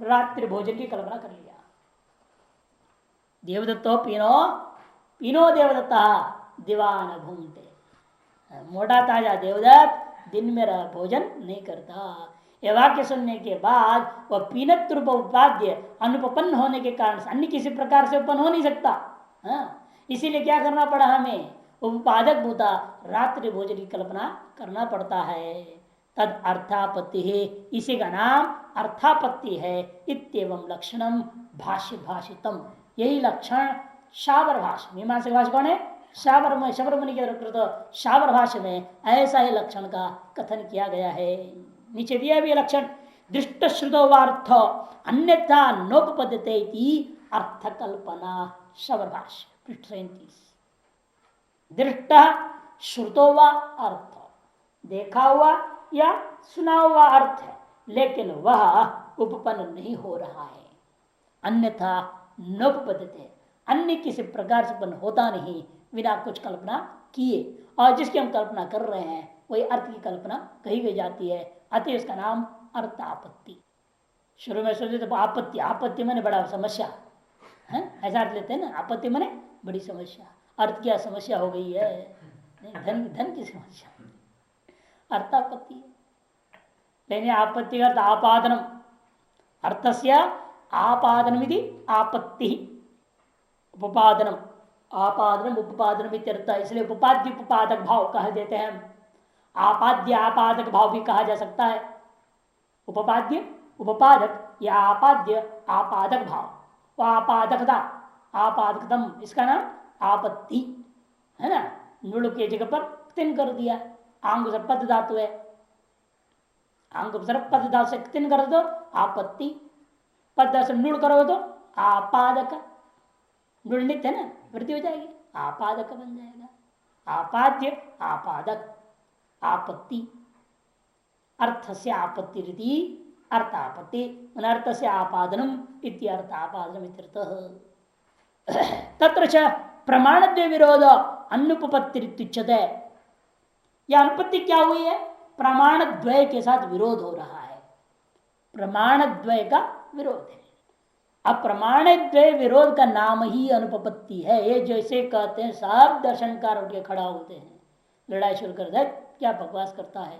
रात्रि भोजन की कल्पना कर लिया। देवदत्तो पीनो पीनो देवदत्ता दीवान भूमते। मोटा ताजा देवदत्त दिन में भोजन नहीं करता। यह वाक्य सुनने के बाद वह पीनत रूप उपाद्य अनुपन्न होने के कारण अन्य किसी प्रकार से उत्पन्न हो नहीं सकता। इसीलिए क्या करना पड़ा? हमें उपादक भूता रात्रि भोजन की कल्पना करना पड़ता है। तद अर्थापत्ति है, इसी का नाम अर्थापत्ति है। इत्येवं लक्षणम भाष्य भाषितम। यही लक्षण शाबर भाष्य, मीमांसा भाष्य कौन है? शबर मुनि के कृत शाबर भाष्य में ऐसा ही लक्षण का कथन किया गया है। नीचे दिया भी लक्षण दृष्ट श्रुतोवार्थ अन्यथा नोपपद्यते अर्थ कल्पना। शबर भाष्य पृष्ठ 37। दृष्ट श्रुतो वा अर्थ, देखा हुआ या सुना हुआ अर्थ है, लेकिन वह उपपन्न नहीं हो रहा है। अन्यथा नोपपद्यते, अन्य किसी प्रकार से उत्पन्न होता नहीं बिना कुछ कल्पना किए। और जिसकी हम कल्पना कर रहे हैं वही अर्थ की कल्पना कही गई जाती है। अतः इसका नाम अर्थापत्ति। शुरू में सोचे तो आपत्ति, आपत्ति माने बड़ा समस्या है, ऐसा अर्थ लेते हैं ना। आपत्ति माने बड़ी समस्या। अर्थ क्या समस्या हो गई है? धन धन की समस्या, अर्थापत्ति। लेकिन आपत्ति का अर्थ आपादनम, अर्थस्य आपादनमिति आपत्ति। उपादनम आपादनम उपादनम इत्यर्थ। इसलिए उपाद्य उपादक भाव कह देते हैं हम। आपाद्य आपादक भाव भी कहा जा सकता है। उपपाद्य उपपादक या आपाद्य आपादक भाव, वो आपादकता आपादकतम, इसका नाम आपत्ति है ना। नुड़ के जगह पर तिन कर दिया। आंग से पद धातु है, आंग पद धातु से तिन कर दो आपत्ति, पद से नुड़ करो तो आपादक। नुड़ नित्य है ना, वृद्धि हो जाएगी, आपादक बन जाएगा। आपाद्य आपादक आपत्ति। अर्थ से आपत्ति रीति अर्थापत्ति, अर्थ से आपादनम इत्यर्थ आपादनम इत्यर्थ। तत्र च प्रमाणद्वय विरोध अनुपपत्तिरित्युच्यते। यह अनुपत्ति क्या हुई है? प्रमाण द्वय के साथ विरोध हो रहा है। प्रमाण द्वय का विरोध है। अब प्रमाण द्वय विरोध का नाम ही अनुपपत्ति है। ये जैसे कहते हैं सब दर्शनकार उठ के खड़ा होते हैं, लड़ाई शुरू कर दे, क्या बकवास करता है।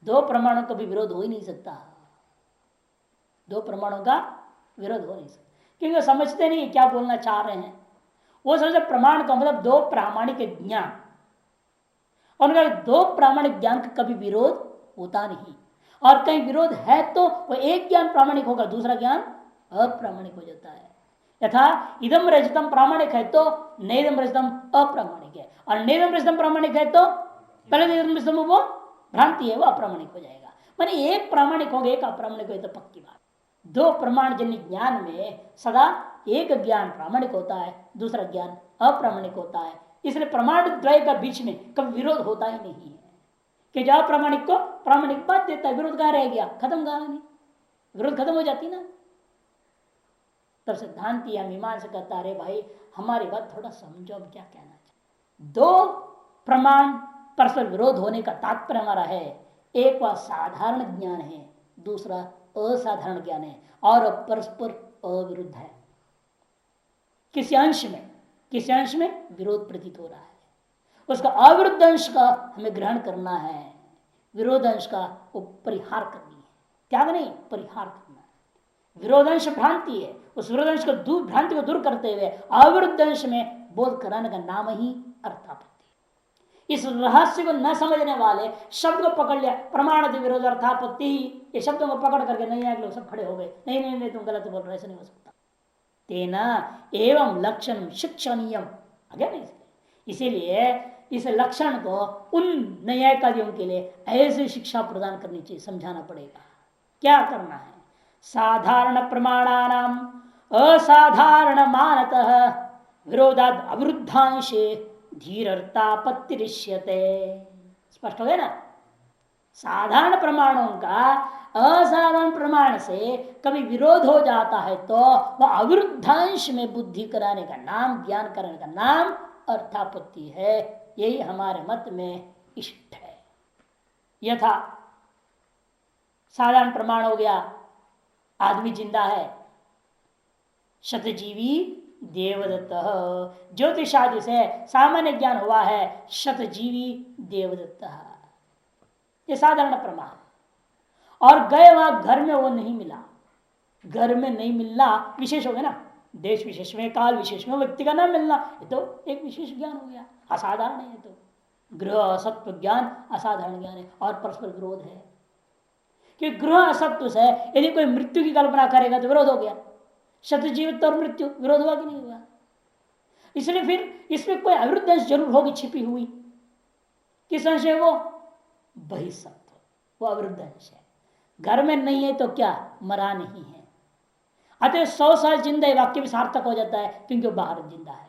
दो प्रमाणों का भी विरोध हो ही नहीं सकता। दो प्रमाणों का विरोध हो नहीं सकता, क्योंकि समझते नहीं क्या बोलना चाह रहे हैं। वो समझते प्रमाण का मतलब दो प्रामाणिक ज्ञान, और उनका दो प्रामाणिक ज्ञान का कभी विरोध होता नहीं। और कहीं विरोध है तो वो एक ज्ञान प्रामाणिक होगा, दूसरा ज्ञान अप्रामाणिक हो जाता है। यथा इदम रजतम प्रामाणिक है तो नेदम रजतम अप्रामाणिक है, और नेदम रजतम प्रामाणिक है तो पहले नेदम रजतम वो भ्रांति है, वो अप्रामाणिक हो जाएगा। माने एक प्रामाणिक होगा एक अप्रामाणिक हो तो पक्की बात। दो प्रमाण जन्य ज्ञान में सदा एक ज्ञान प्रामाणिक होता है, दूसरा ज्ञान अप्रामाणिक होता है। इसलिए प्रमाण द्वय का बीच में कभी विरोध होता ही नहीं है कि जो अप्रामाणिक को प्रामाणिक बात देता है, विरोध कहाँ रह गया? खत्म कहानी, विरोध खत्म हो जाती ना। तब सिद्धांति या मीमांसा कहता अरे भाई हमारी बात थोड़ा समझो, अब क्या कहना चाहिए। दो प्रमाण परस्पर विरोध होने का तात्पर्य हमारा है, एक वह साधारण ज्ञान है, दूसरा असाधारण ज्ञान है, और परस्पर अविरुद्ध है। किसी अंश में विरोध प्रतीत हो रहा है, उसका अविरुद्ध अंश का हमें ग्रहण करना है, विरोध अंश का वो परिहार करनी है, त्याग नहीं परिहार करना है। विरोध अंश भ्रांति है, उस विरोध अंश को भ्रांति को दूर करते हुए अविरुद्ध अंश में बोध कराने का नाम ही अर्थापत्ति। इस रहस्य को न समझने वाले शब्द को पकड़ लिया प्रमाण विरोध अर्थापत्ति, ये शब्दों को पकड़ करके नहीं आए लोग सब खड़े हो गए, नहीं नहीं नहीं तुम गलत बोल रहे, ऐसा नहीं हो सकता। तेना एवं लक्षण शिक्षणीयम, आगे नहीं। इसीलिए इस लक्षण को उन न्यायिकादियों के लिए ऐसी शिक्षा प्रदान करनी चाहिए, समझाना पड़ेगा। क्या करना है? साधारण प्रमाणानाम असाधारण मानतः विरोधाद अवरुद्धांशे धीरतापत्तिरिष्यते। स्पष्ट हो गया ना? साधारण प्रमाणों का असाधारण प्रमाण से कभी विरोध हो जाता है तो वह अविरुद्धांश में बुद्धि कराने का नाम, ज्ञान कराने का नाम अर्थापत्ति है। यही हमारे मत में इष्ट है। यथा साधारण प्रमाण हो गया, आदमी जिंदा है, शतजीवी देवदत्त। ज्योतिष आदि से सामान्य ज्ञान हुआ है, शतजीवी देवदत्त, ये साधारण प्रमाण। और गए वहां घर में वो नहीं मिला, घर में नहीं मिलना विशेष हो गया ना, देश विशेष में, काल विशेष में व्यक्ति का नाम मिलना, ये तो एक विशेष ज्ञान हो गया, असाधारण है। तो गृह असत्व ज्ञान असाधारण ज्ञान है और परस्पर विरोध है। कि गृह असत्व से यदि कोई मृत्यु की कल्पना करेगा तो विरोध हो गया। शतजीवित और मृत्यु विरोध हुआ कि नहीं हुआ? इसलिए फिर इसमें कोई अविरुद्ध अंश जरूर होगी छिपी हुई। किस अंश है वो? बहिसत्व, वो अविरुद्ध अंश है। घर में नहीं है तो क्या? मरा नहीं है। अतः 100 साल जिंदा वाक्य भी सार्थक हो जाता है क्योंकि वो बाहर जिंदा है।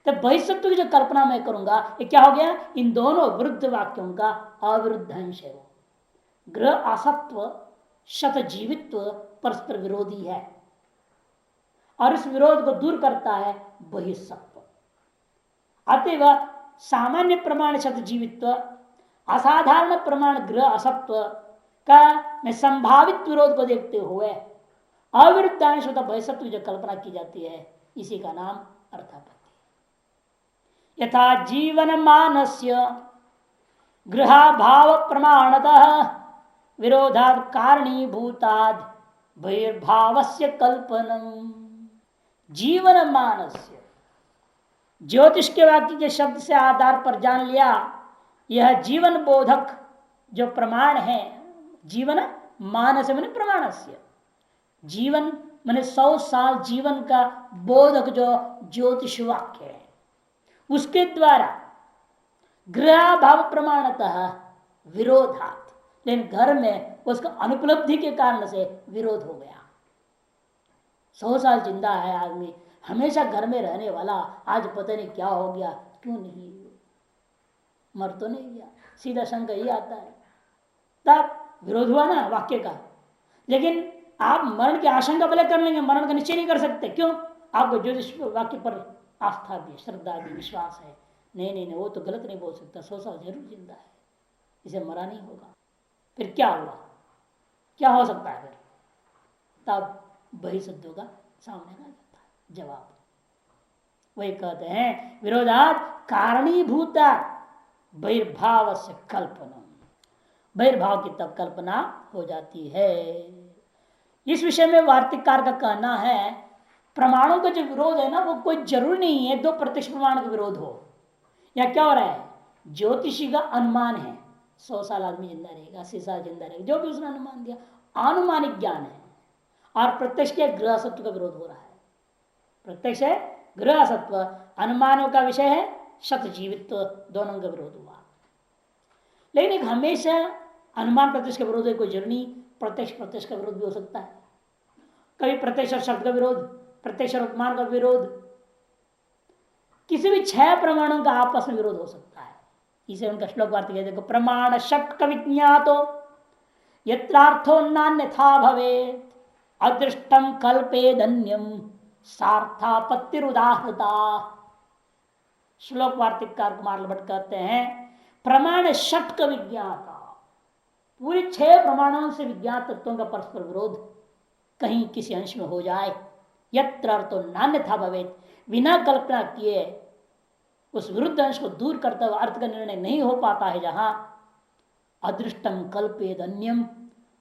तो बहिसत्व की जो कल्पना मैं करूंगा, ये क्या हो गया? इन दोनों विरुद्ध वाक्यों का अविरुद्ध अंश है वो। ग्रह असत्व, शत जीवित्व परस्पर विरोधी है और इस विरोध को दूर करता है बहिसत्व। अतएव सामान्य प्रमाण शत जीवित्व, असाधारण प्रमाण ग्रह असत्व का में संभावित विरोध को देखते हुए अविरुद्धांश होता बहिसत्व जो कल्पना की जाती है, इसी का नाम अर्थापत्ति। यथा जीवन मानस्य गृहाभाव प्रमाणतः विरोधाद कारणीभूताद बहिर्भावस्य कल्पनम। जीवन मानस्य, ज्योतिष के वाक्य के शब्द से आधार पर जान लिया, यह जीवन बोधक जो प्रमाण है, जीवन मानस मैंने प्रमाणस्य, जीवन मैंने 100 साल जीवन का बोधक जो ज्योतिष वाक्य है, उसके द्वारा गृहाभाव प्रमाणतः विरोधात, लेकिन घर में उसका अनुपलब्धि के कारण से विरोध हो गया। 100 साल जिंदा है आदमी, हमेशा घर में रहने वाला, आज पता नहीं क्या हो गया, क्यों नहीं मर तो नहीं गया, सीधा शंका ही आता है। तब विरोध हुआ ना वाक्य का। लेकिन आप मरण की आशंका भले कर लेंगे, मरण का निश्चय नहीं कर सकते। क्यों? आपको ज्योतिष वाक्य पर आस्था भी, श्रद्धा भी, विश्वास है। नहीं नहीं नहीं, वो तो गलत नहीं बोल सकता, 100 साल जरूर जिंदा है, इसे मरा नहीं होगा। फिर क्या हुआ? क्या हो सकता है? फिर तब बहिसत्व का सामने आ जाता है जवाब। वही कहते हैं विरोधात कारणीभूता बहिर्भाव से कल्पना, बहिर्भाव की तब कल्पना हो जाती है। इस विषय में वार्तिककार का कहना है प्रमाणों का जो विरोध है ना, वो कोई जरूरी नहीं है दो प्रत्यक्ष प्रमाण का विरोध हो। या क्या हो रहा है? ज्योतिषी का अनुमान है 100 साल आदमी जिंदा रहेगा, 80 साल जिंदा रहेगा, जो भी उसने अनुमान दिया, अनुमानिक ज्ञान है। और प्रत्यक्ष के गृह सत्व का विरोध हो रहा है। प्रत्यक्ष है गृह सत्व, अनुमानों का विषय है शत जीवित्व, दोनों का विरोध हुआ। लेकिन एक हमेशा अनुमान प्रत्यक्ष का विरोध है कोई जरूरी नहीं, प्रत्यक्ष का विरोध भी हो सकता है। कभी प्रत्यक्ष और शब्द का विरोध, प्रत्यक्ष और उपमान का विरोध, किसी भी 6 प्रमाणों का आपस में विरोध हो सकता है। इसे उनका श्लोक वार्ता कहते हैं प्रमाण षट्क विज्ञातो यत्रार्थो नान्यथा भवेत् अदृष्टम कल्पेदन्यम सार्थापत्तिरुदाहृता। श्लोक वार्तिककार कुमार भट्ट कहते हैं प्रमाण षट्क विज्ञाता, पूरे 6 प्रमाणों से विज्ञात तत्वों का परस्पर विरोध कहीं किसी अंश में हो जाए, यत्र अर्थो नान्यथा भवेत्, बिना कल्पना किए उस विरुद्ध अंश को दूर करता हुआ अर्थ का निर्णय नहीं हो पाता है, जहां अदृष्टम कल्पेद अन्यम,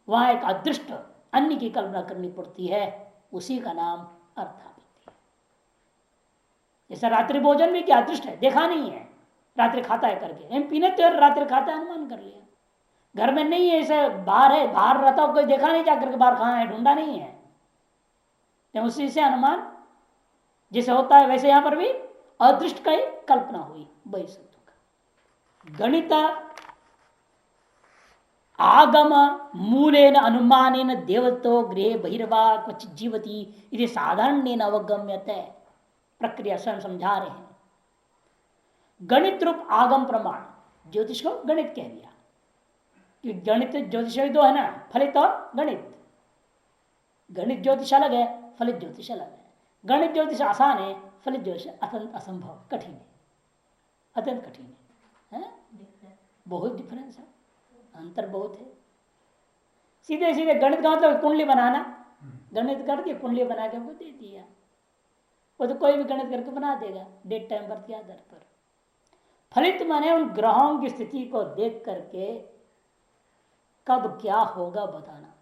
वहां एक अदृष्ट अन्य की कल्पना करनी पड़ती है, उसी का नाम अर्थापत्ति है। जैसा रात्रि भोजन भी क्या अदृष्ट है, देखा नहीं है, रात्रि खाता है करके, पीने तो रात्रि खाता है अनुमान कर लिया, घर में नहीं है, ऐसे बाहर है, बाहर रहता हो कोई देखा नहीं जाकर के बाहर कहाँ है, ढूंढा नहीं है, उसी से अनुमान जैसे होता है वैसे यहां पर भी अदृष्ट का कल्पना हुई बहिर्शब्दों का। गणित आगम मूलेन अनुमानेन देवतो गृह बहिर्वा क्वचित जीवती इति साधारण अवगम्यते। प्रक्रिया स्वयं समझा रहे हैं। गणित रूप आगम प्रमाण, ज्योतिष को गणित कह दिया कि गणित ज्योतिष दो है ना, फलित और गणित। गणित ज्योतिष अलग है, फलित ज्योतिष अलग है। गणित ज्योतिष आसान है, फलित ज्योतिष अत्यंत असंभव कठिन है, अत्यंत कठिन है? बहुत डिफरेंस है, अंतर बहुत है। सीधे सीधे गणित का मतलब कुंडली बनाना, गणित करके कुंडली बना के वो दे दिया, वो तो कोई भी गणित करके बना देगा डेट टाइम बर्थ के आधार पर। फलित माने उन ग्रहों की स्थिति को देख करके कब क्या होगा बताना,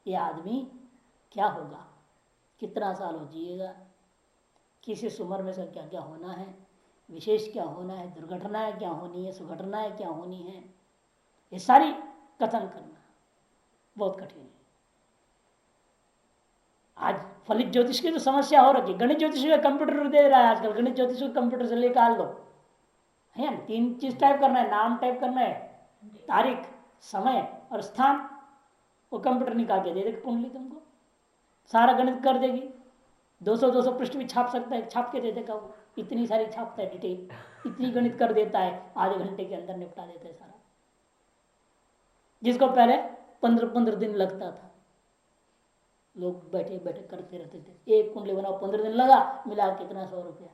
ये आदमी क्या होगा, कितना साल हो जिएगा, किस इस उम्र में से क्या क्या होना है, विशेष क्या होना है, दुर्घटनाएं क्या होनी है, सुघटनाएं क्या होनी है, ये सारी कथन करना बहुत कठिन है। आज फलित ज्योतिष की तो समस्या हो रखी, गणित ज्योतिष में कंप्यूटर दे रहा है आजकल, गणित ज्योतिष को कंप्यूटर से निकाल दो है ना, 3 चीज टाइप करना है, नाम टाइप करना है, तारीख, समय और स्थान, वो कंप्यूटर निकाल के दे देगा कुंडली, तुमको सारा गणित कर देगी। 200 पृष्ठ भी छाप सकता है, छाप के दे देगा वो, इतनी सारी छापता है डिटेल, इतनी गणित कर देता है, आधे घंटे के अंदर निपटा देता है सारा। जिसको पहले 15 दिन लगता था, लोग बैठे बैठे करते रहते थे, एक कुंडली बनाओ 15 दिन लगा, मिला कितना 100 रुपया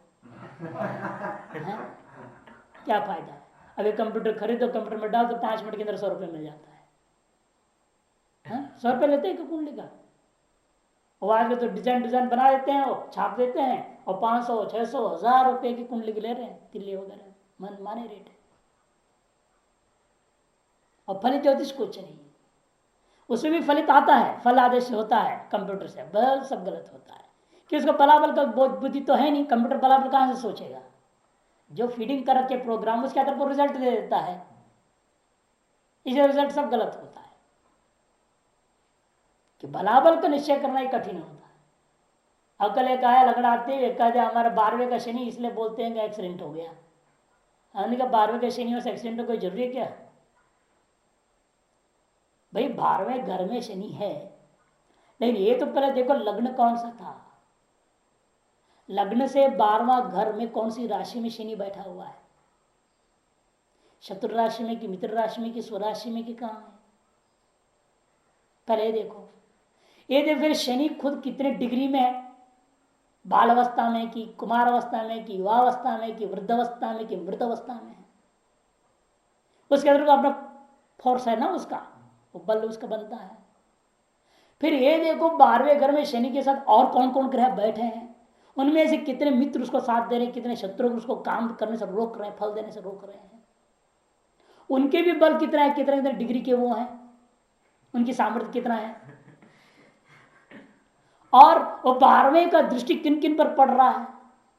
क्या फायदा है। अभी कंप्यूटर खरीदो, कंप्यूटर में डाल तो 5 मिनट के अंदर 100 रुपये मिल जाता है। 100 रुपये लेते हैं कुंडली का, वो आज तो डिजाइन बना देते हैं, वो छाप देते हैं, और 500 600 1000 रुपये की कुंडली के ले रहे हैं, तिल्ली वगैरह मन माने रेट है। और फलित ज्योतिष कुछ नहीं, उसमें भी फलित आता है, फल आदेश होता है कंप्यूटर से, बस सब गलत होता है कि उसका बलाबल का बुद्धि तो है नहीं, कंप्यूटर बलाबल कहां से सोचेगा, जो फीडिंग कर के प्रोग्राम उसके आधार पर रिजल्ट दे देता है, इसे रिजल्ट सब गलत होता है। कि बलाबल का निश्चय करना ही कठिन होता है। अकल एक आया लगड़ाते हुए कहा हमारा 12वें का शनि इसलिए बोलते हैं कि एक्सीडेंट हो गया, हमने कहा 12वें का शनि से एक्सीडेंट हो कोई जरूरी है क्या भाई, 12वें घर में शनि है, लेकिन ये तो पहले देखो लग्न कौन सा था, लग्न से 12वां घर में कौन सी राशि में शनि बैठा हुआ है, शत्रु राशि में कि मित्र राशि में कि स्वराशि में कि कहां है, पहले देखो। ये देखो फिर शनि खुद कितने डिग्री में है, बाल अवस्था में कि कुमार अवस्था में कि युवावस्था में कि वृद्धावस्था में कि मृत अवस्था में है, उसके अंदर तो अपना फोर्स है ना, उसका वो बल उसका बनता है। फिर ये देखो 12वें घर में शनि के साथ और कौन कौन ग्रह बैठे हैं, उनमें से कितने मित्र उसको साथ दे रहे हैं, कितने शत्रु उसको काम करने से रोक रहे हैं, फल देने से रोक रहे हैं, उनके भी बल कितना है, कितने कितने डिग्री के वो हैं, उनकी सामर्थ्य कितना है, और वो 12वें का दृष्टि किन किन पर पड़ रहा है,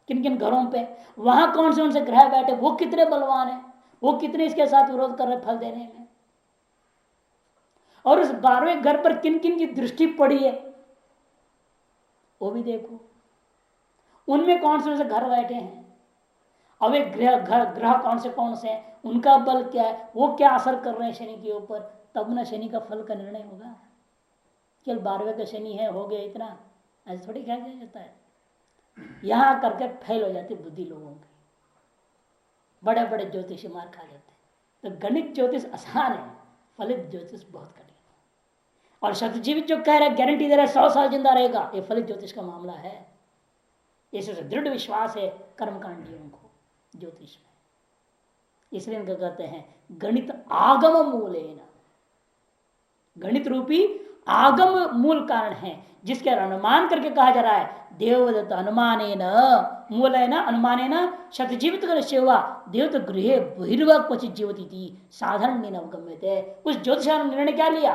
किन किन घरों पे, वहां कौन से उनसे ग्रह बैठे, वो कितने बलवान है, वो कितने इसके साथ विरोध कर रहे फल देने में, और उस 12वें घर पर किन किन की दृष्टि पड़ी है वो भी देखो, उनमें कौन से घर बैठे हैं, अब एक ग्रह कौन से हैं, उनका बल क्या है, वो क्या असर कर रहे हैं शनि के ऊपर, तब ना शनि का फल का निर्णय होगा। केवल 12वें का शनि है हो गया इतना, ऐसे थोड़ी कहा जाता है। यहां करके फेल हो जाती बुद्धि लोगों की, बड़े बड़े ज्योतिषी मार खा जाते। तो गणित ज्योतिष आसान है, फलित ज्योतिष बहुत कठिन है। और शतजीवित जो कह रहे गारंटी दे रहे 100 साल जिंदा रहेगा, ये फलित ज्योतिष का मामला है। इससे दृढ़ विश्वास है कर्मकांडियों को ज्योतिष में, इसलिए इनका कहते हैं गणित आगम मूलेन, गणित रूपी आगम मूल कारण है, जिसके अनुमान करके कहा जा रहा है देवदत्त अनुमानेन मूलेन अनुमानेन शतजीवित हुआ देवदत्त गृहे बहिर्वा क्वचित जीवती थी साधारण अवगम्यते। उस ज्योतिष ने निर्णय क्या लिया,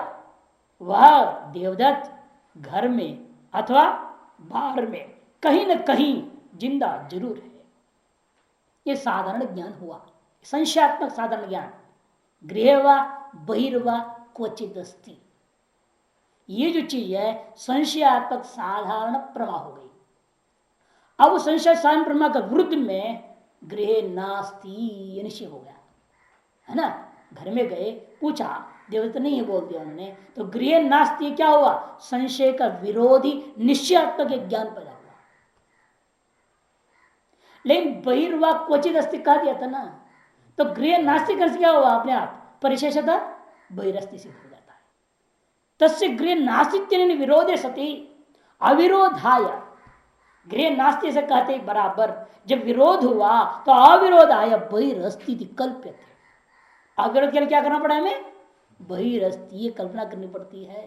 वह देवदत्त घर में अथवा बाहर में कहीं न कहीं जिंदा जरूर है। ये साधारण ज्ञान हुआ, संशयात्मक साधारण ज्ञान, गृह व बहिर्वा क्वचित अस्ति, ये जो चीज है संशयात्मक साधारण प्रमा हो गई। अब उस संशय स्वामी प्रमा का विरुद्ध में गृह नास्ती निश्चय हो गया, है ना। घर में गए, पूछा, देवता नहीं है बोल दिया उन्होंने, तो गृह नास्ती क्या हुआ, संशय का विरोधी निश्चयात्मक ज्ञान पैदा हुआ। लेकिन बहिर्वा क्वचित अस्ति कह दिया था ना, तो गृह नास्तिक क्या हुआ, अपने आप परिशेषता बहिरस्ति सिद्ध हो जाता है। तस्य गृह नास्तित्व विरोधे सती अविरोधाय, गृह नास्ति से कहते बराबर जब विरोध हुआ तो अविरोध आया बहिरस्थिति कल्प्यते। अविरोध के लिए क्या करना पड़ा हमें, बहिरस्ती कल्पना करनी पड़ती है।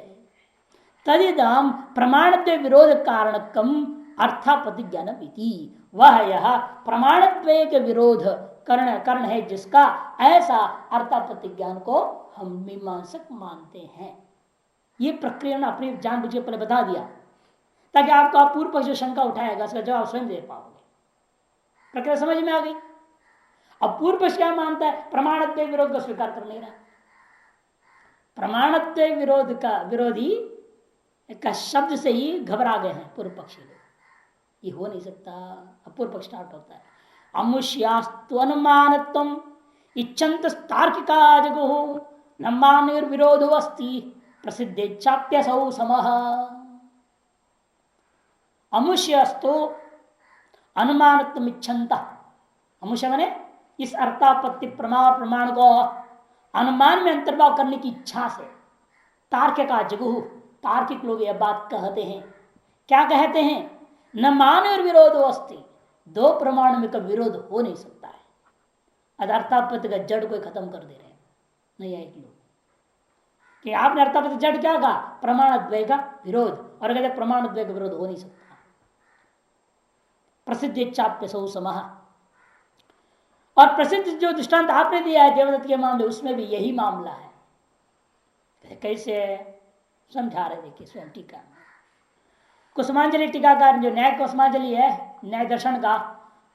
तदिदम प्रमाणत्व विरोध कारणकम अर्थापति ज्ञान, वह यह प्रमाणत्व के विरोध कर्ण है जिसका ऐसा अर्थापति ज्ञान को हम मीमांसक मानते हैं। ये प्रक्रिया ने अपनी जान बुझे पहले बता दिया ताकि आपको आप पूर्व पक्ष जो शंका उठाएगा उसका जवाब स्वयं दे पाओगे। प्रक्रिया समझ में आ गई। अब पूर्व पक्ष क्या मानता है, प्रमाणत्व विरोध को स्वीकार कर नहीं रहा। प्रमाणत्व विरोध का विरोधी का शब्द से ही घबरा गए हैं पूर्व पक्षी लोग, ये हो नहीं सकता। अब पूर्व पक्ष स्टार्ट होता है, अमुष्यास्तनुमानत्वम इच्छन्त तार्किका जगो न मानुर्विरोधो अस्ति प्रसिद्धेच्छाप्यसौ समः। अमुष्यस्तु अनुमानत्वम इच्छन्त, अमुष्य माने इस अर्थापत्ति प्रमाण को अनुमान में अंतर्भाव करने की इच्छा से तार्किका जगु, तार्किक लोग यह बात कहते हैं। क्या कहते हैं, न मान और विरोध अस्ति, दो प्रमाण में का विरोध हो नहीं सकता है। अर्थापत्ति का जड़ को खत्म कर दे रहे हैं नहीं है लोग कि आपने अर्थापत्ति जड़ क्या कहा, प्रमाणद्वय का विरोध, और कहते प्रमाणद्वय का विरोध हो नहीं सकता। प्रसिद्ध इच्छाप्य सौ समः, और प्रसिद्ध जो दृष्टांत आपने दिया है देवदत्त के मामले, उसमें भी यही मामला है। कैसे समझा रहे देखिए स्वयं टीका में। कुसुमांजलि टीकाकार जो न्याय कुसुमांजलि है न्याय दर्शन का,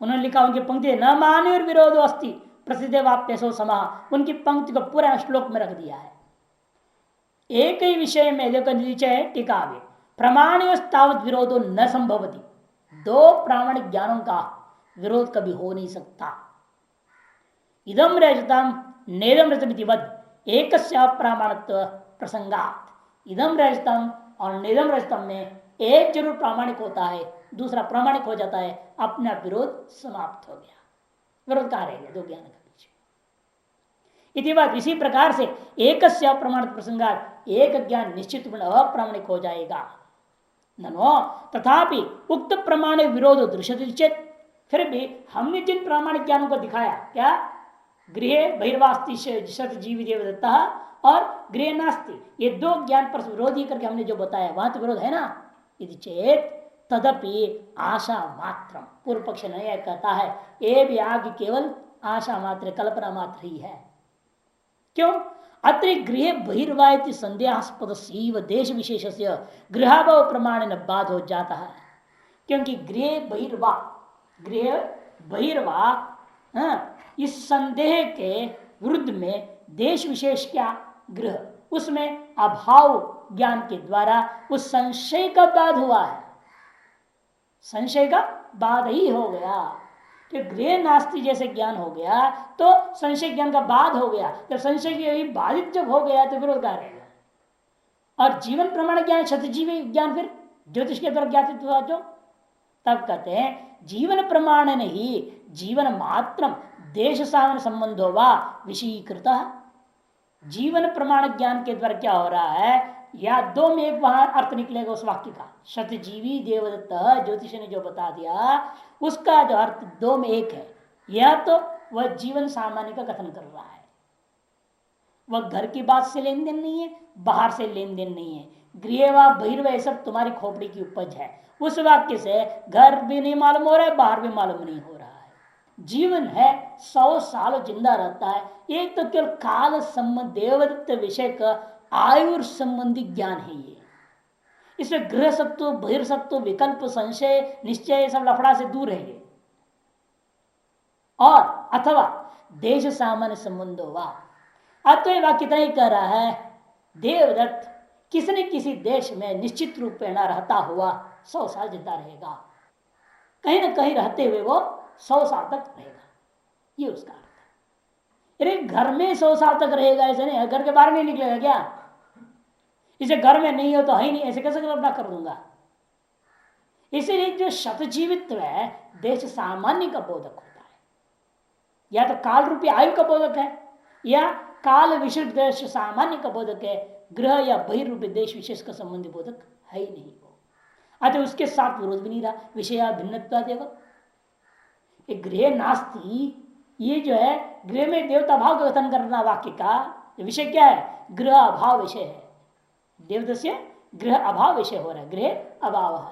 उन्होंने लिखा उनकी पंक्ति न मान्य विरोध अस्ति प्रसिद्ध वाप्यसो समाह, उनकी पंक्ति को पूरा श्लोक में रख दिया है। एक ही विषय में देखो नीचे है टीका में, प्रमाणियोस्तावत विरोधो न संभवती, दो प्रामाणिक ज्ञानों का विरोध कभी हो नहीं सकता। इदम रजतम नेदम रजतमितिवद एकस्य प्रामाणित्व प्रसंगात, इदम रजतम और नेदम रजतम में एक जरूर प्रामाणिक होता है, दूसरा प्रामाणिक हो जाता है, अपना विरोध समाप्त हो गया। विरोध कहाँ रह गया दो ज्ञान के बीच। इति बात इसी प्रकार से एकस्य प्रमाणित प्रसंगात, एक ज्ञान निश्चित अप्रामाणिक हो जाएगा। ननो तथापि उक्त प्रमाण विरोध दृश्यते चेत, फिर भी हमने जिन प्रामाणिक ज्ञानों को दिखाया, क्या गृह बहिर्वास्ति जीवी देवदत्ता और गृह नास्ति, ये दो ज्ञान पर विरोधी करके हमने जो बताया वहां तो विरोध है ना। यदि चेत तदपि आशा मात्र, पूर्व पक्ष ने कहता है ये भी आगे केवल आशा मात्र कल्पना मात्र ही है। क्यों, अत्र गृह बहिर्वायति संदेहास्पद सीव देश विशेष से गृहाभाव प्रमाण न बाध हो जाता है। क्योंकि गृह बहिर्वा इस संदेह के विरुद्ध में देश विशेष क्या गृह, उसमें अभाव ज्ञान के द्वारा उस संशय का बाध हुआ है, संशय का बाध ही हो गया। कि गृह नास्ति जैसे ज्ञान हो गया तो संशय ज्ञान का बाध हो गया। जब संशय की बाधित जब हो गया तो विरोध क्या रहेगा। और जीवन प्रमाण ज्ञान क्षतजीवी ज्ञान फिर ज्योतिष के द्वारा ज्ञात हुआ जो, तब कहते हैं जीवन प्रमाण नहीं जीवन मात्र देश सामने संबंधो वा विषयीकृत। जीवन प्रमाण ज्ञान के द्वारा क्या हो रहा है, या दो में एक वहां अर्थ निकलेगा उस वाक्य का, शतजीवी देवदत्त ज्योतिष ने जो बता दिया उसका जो अर्थ दो में एक है। यह तो वह जीवन सामान्य का कथन कर रहा है, वह घर की बात से लेन देन नहीं है, बाहर से लेन देन नहीं है। गृह व बहिर्व सब तुम्हारी खोपड़ी की उपज है। उस वाक्य से घर भी नहीं मालूम हो रहा है, बाहर भी मालूम नहीं हो रहा है। जीवन है 100 साल जिंदा रहता है, एक तो केवल काल संबंध देवदत्त विषय का आयु संबंधी ज्ञान है ये। इसमें गृह सत्व बहिर्सत्व विकल्प संशय निश्चय सब लफड़ा से दूर है ये। और अथवा देश सामान्य संबंधो वा, अतः वह कितना ही कह रहा है देवदत्त किसी न किसी देश में निश्चित रूप में न रहता हुआ 100 साल जिंदा रहेगा। कहीं ना कहीं रहते हुए वो 100 साल तक रहेगा, ये उसका अर्थ है। अरे घर में 100 साल तक रहेगा ऐसे नहीं, घर के बाहर नहीं निकलेगा क्या? इसे घर में नहीं हो तो है ही नहीं, ऐसे कैसे कल्पना कर दूंगा? इसीलिए जो शतजीवित्व है देश सामान्य का बोधक होता है, या तो काल रूपी आयु का बोधक है, या काल विशिष्ट देश सामान्य का बोधक है। ग्रह या बहिर्रूपी देश विशेष का संबंधी बोधक है ही नहीं वो। अतः उसके साथ विरोध भी नहीं रहा, विषय भिन्नता देव गृह नास्ति। ये जो है गृह में देवता भाव का कथन करना वाक्य का विषय क्या है? गृह अभाव विषय है। देवदस्य गृह अभाव विषय हो रहा है, गृह अभाव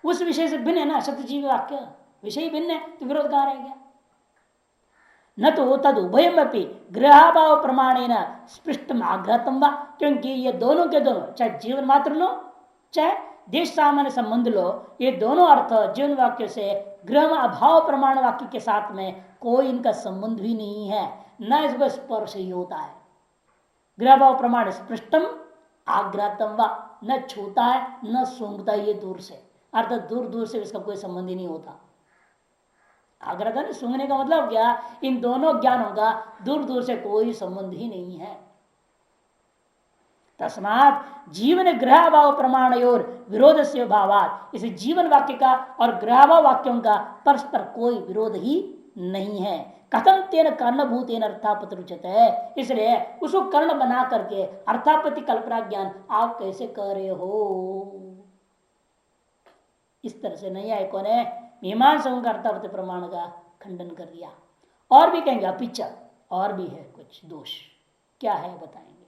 उस विषय से भिन्न है ना शतजीवी वाक्य, विषय भिन्न है तो विरोध कहां रह गया? न तो तद उभयम अपनी गृहाभाव प्रमाणेन स्पृष्टम आग्रहतम वा, क्योंकि ये दोनों के दोनों, चाहे जीवन मात्र लो चाहे देश सामान्य संबंध लो, ये दोनों अर्थ जीवन वाक्य से गृह अभाव प्रमाण वाक्य के साथ में कोई इनका संबंध भी नहीं है, न इसको स्पर्श ही होता है। गृह भाव प्रमाण स्पृष्टम आग्रहतम वा, न छूता है न सूंघता ये दूर से, अर्थात दूर दूर से इसका कोई संबंध ही नहीं होता। आग्रह सूंघने का मतलब क्या? इन दोनों ज्ञानों का दूर दूर से कोई संबंध ही नहीं है। तस्मात् जीवन ग्रहाभाव प्रमाणयोर विरोध से भावात, इस जीवन वाक्य का और ग्रहाभाव वाक्यों का परस्पर कोई विरोध ही नहीं है। कथम तेन कर्णभूतेन अर्थापति उचित है, इसलिए उसको कर्ण बना करके अर्थापति कल्पना ज्ञान आप कैसे कर रहे हो? इस तरह से नैयायिकों ने मीमांसकों का अर्थापति प्रमाण का खंडन कर दिया। और भी कहेंगे अपिच, और भी है कुछ दोष, क्या है बताएंगे।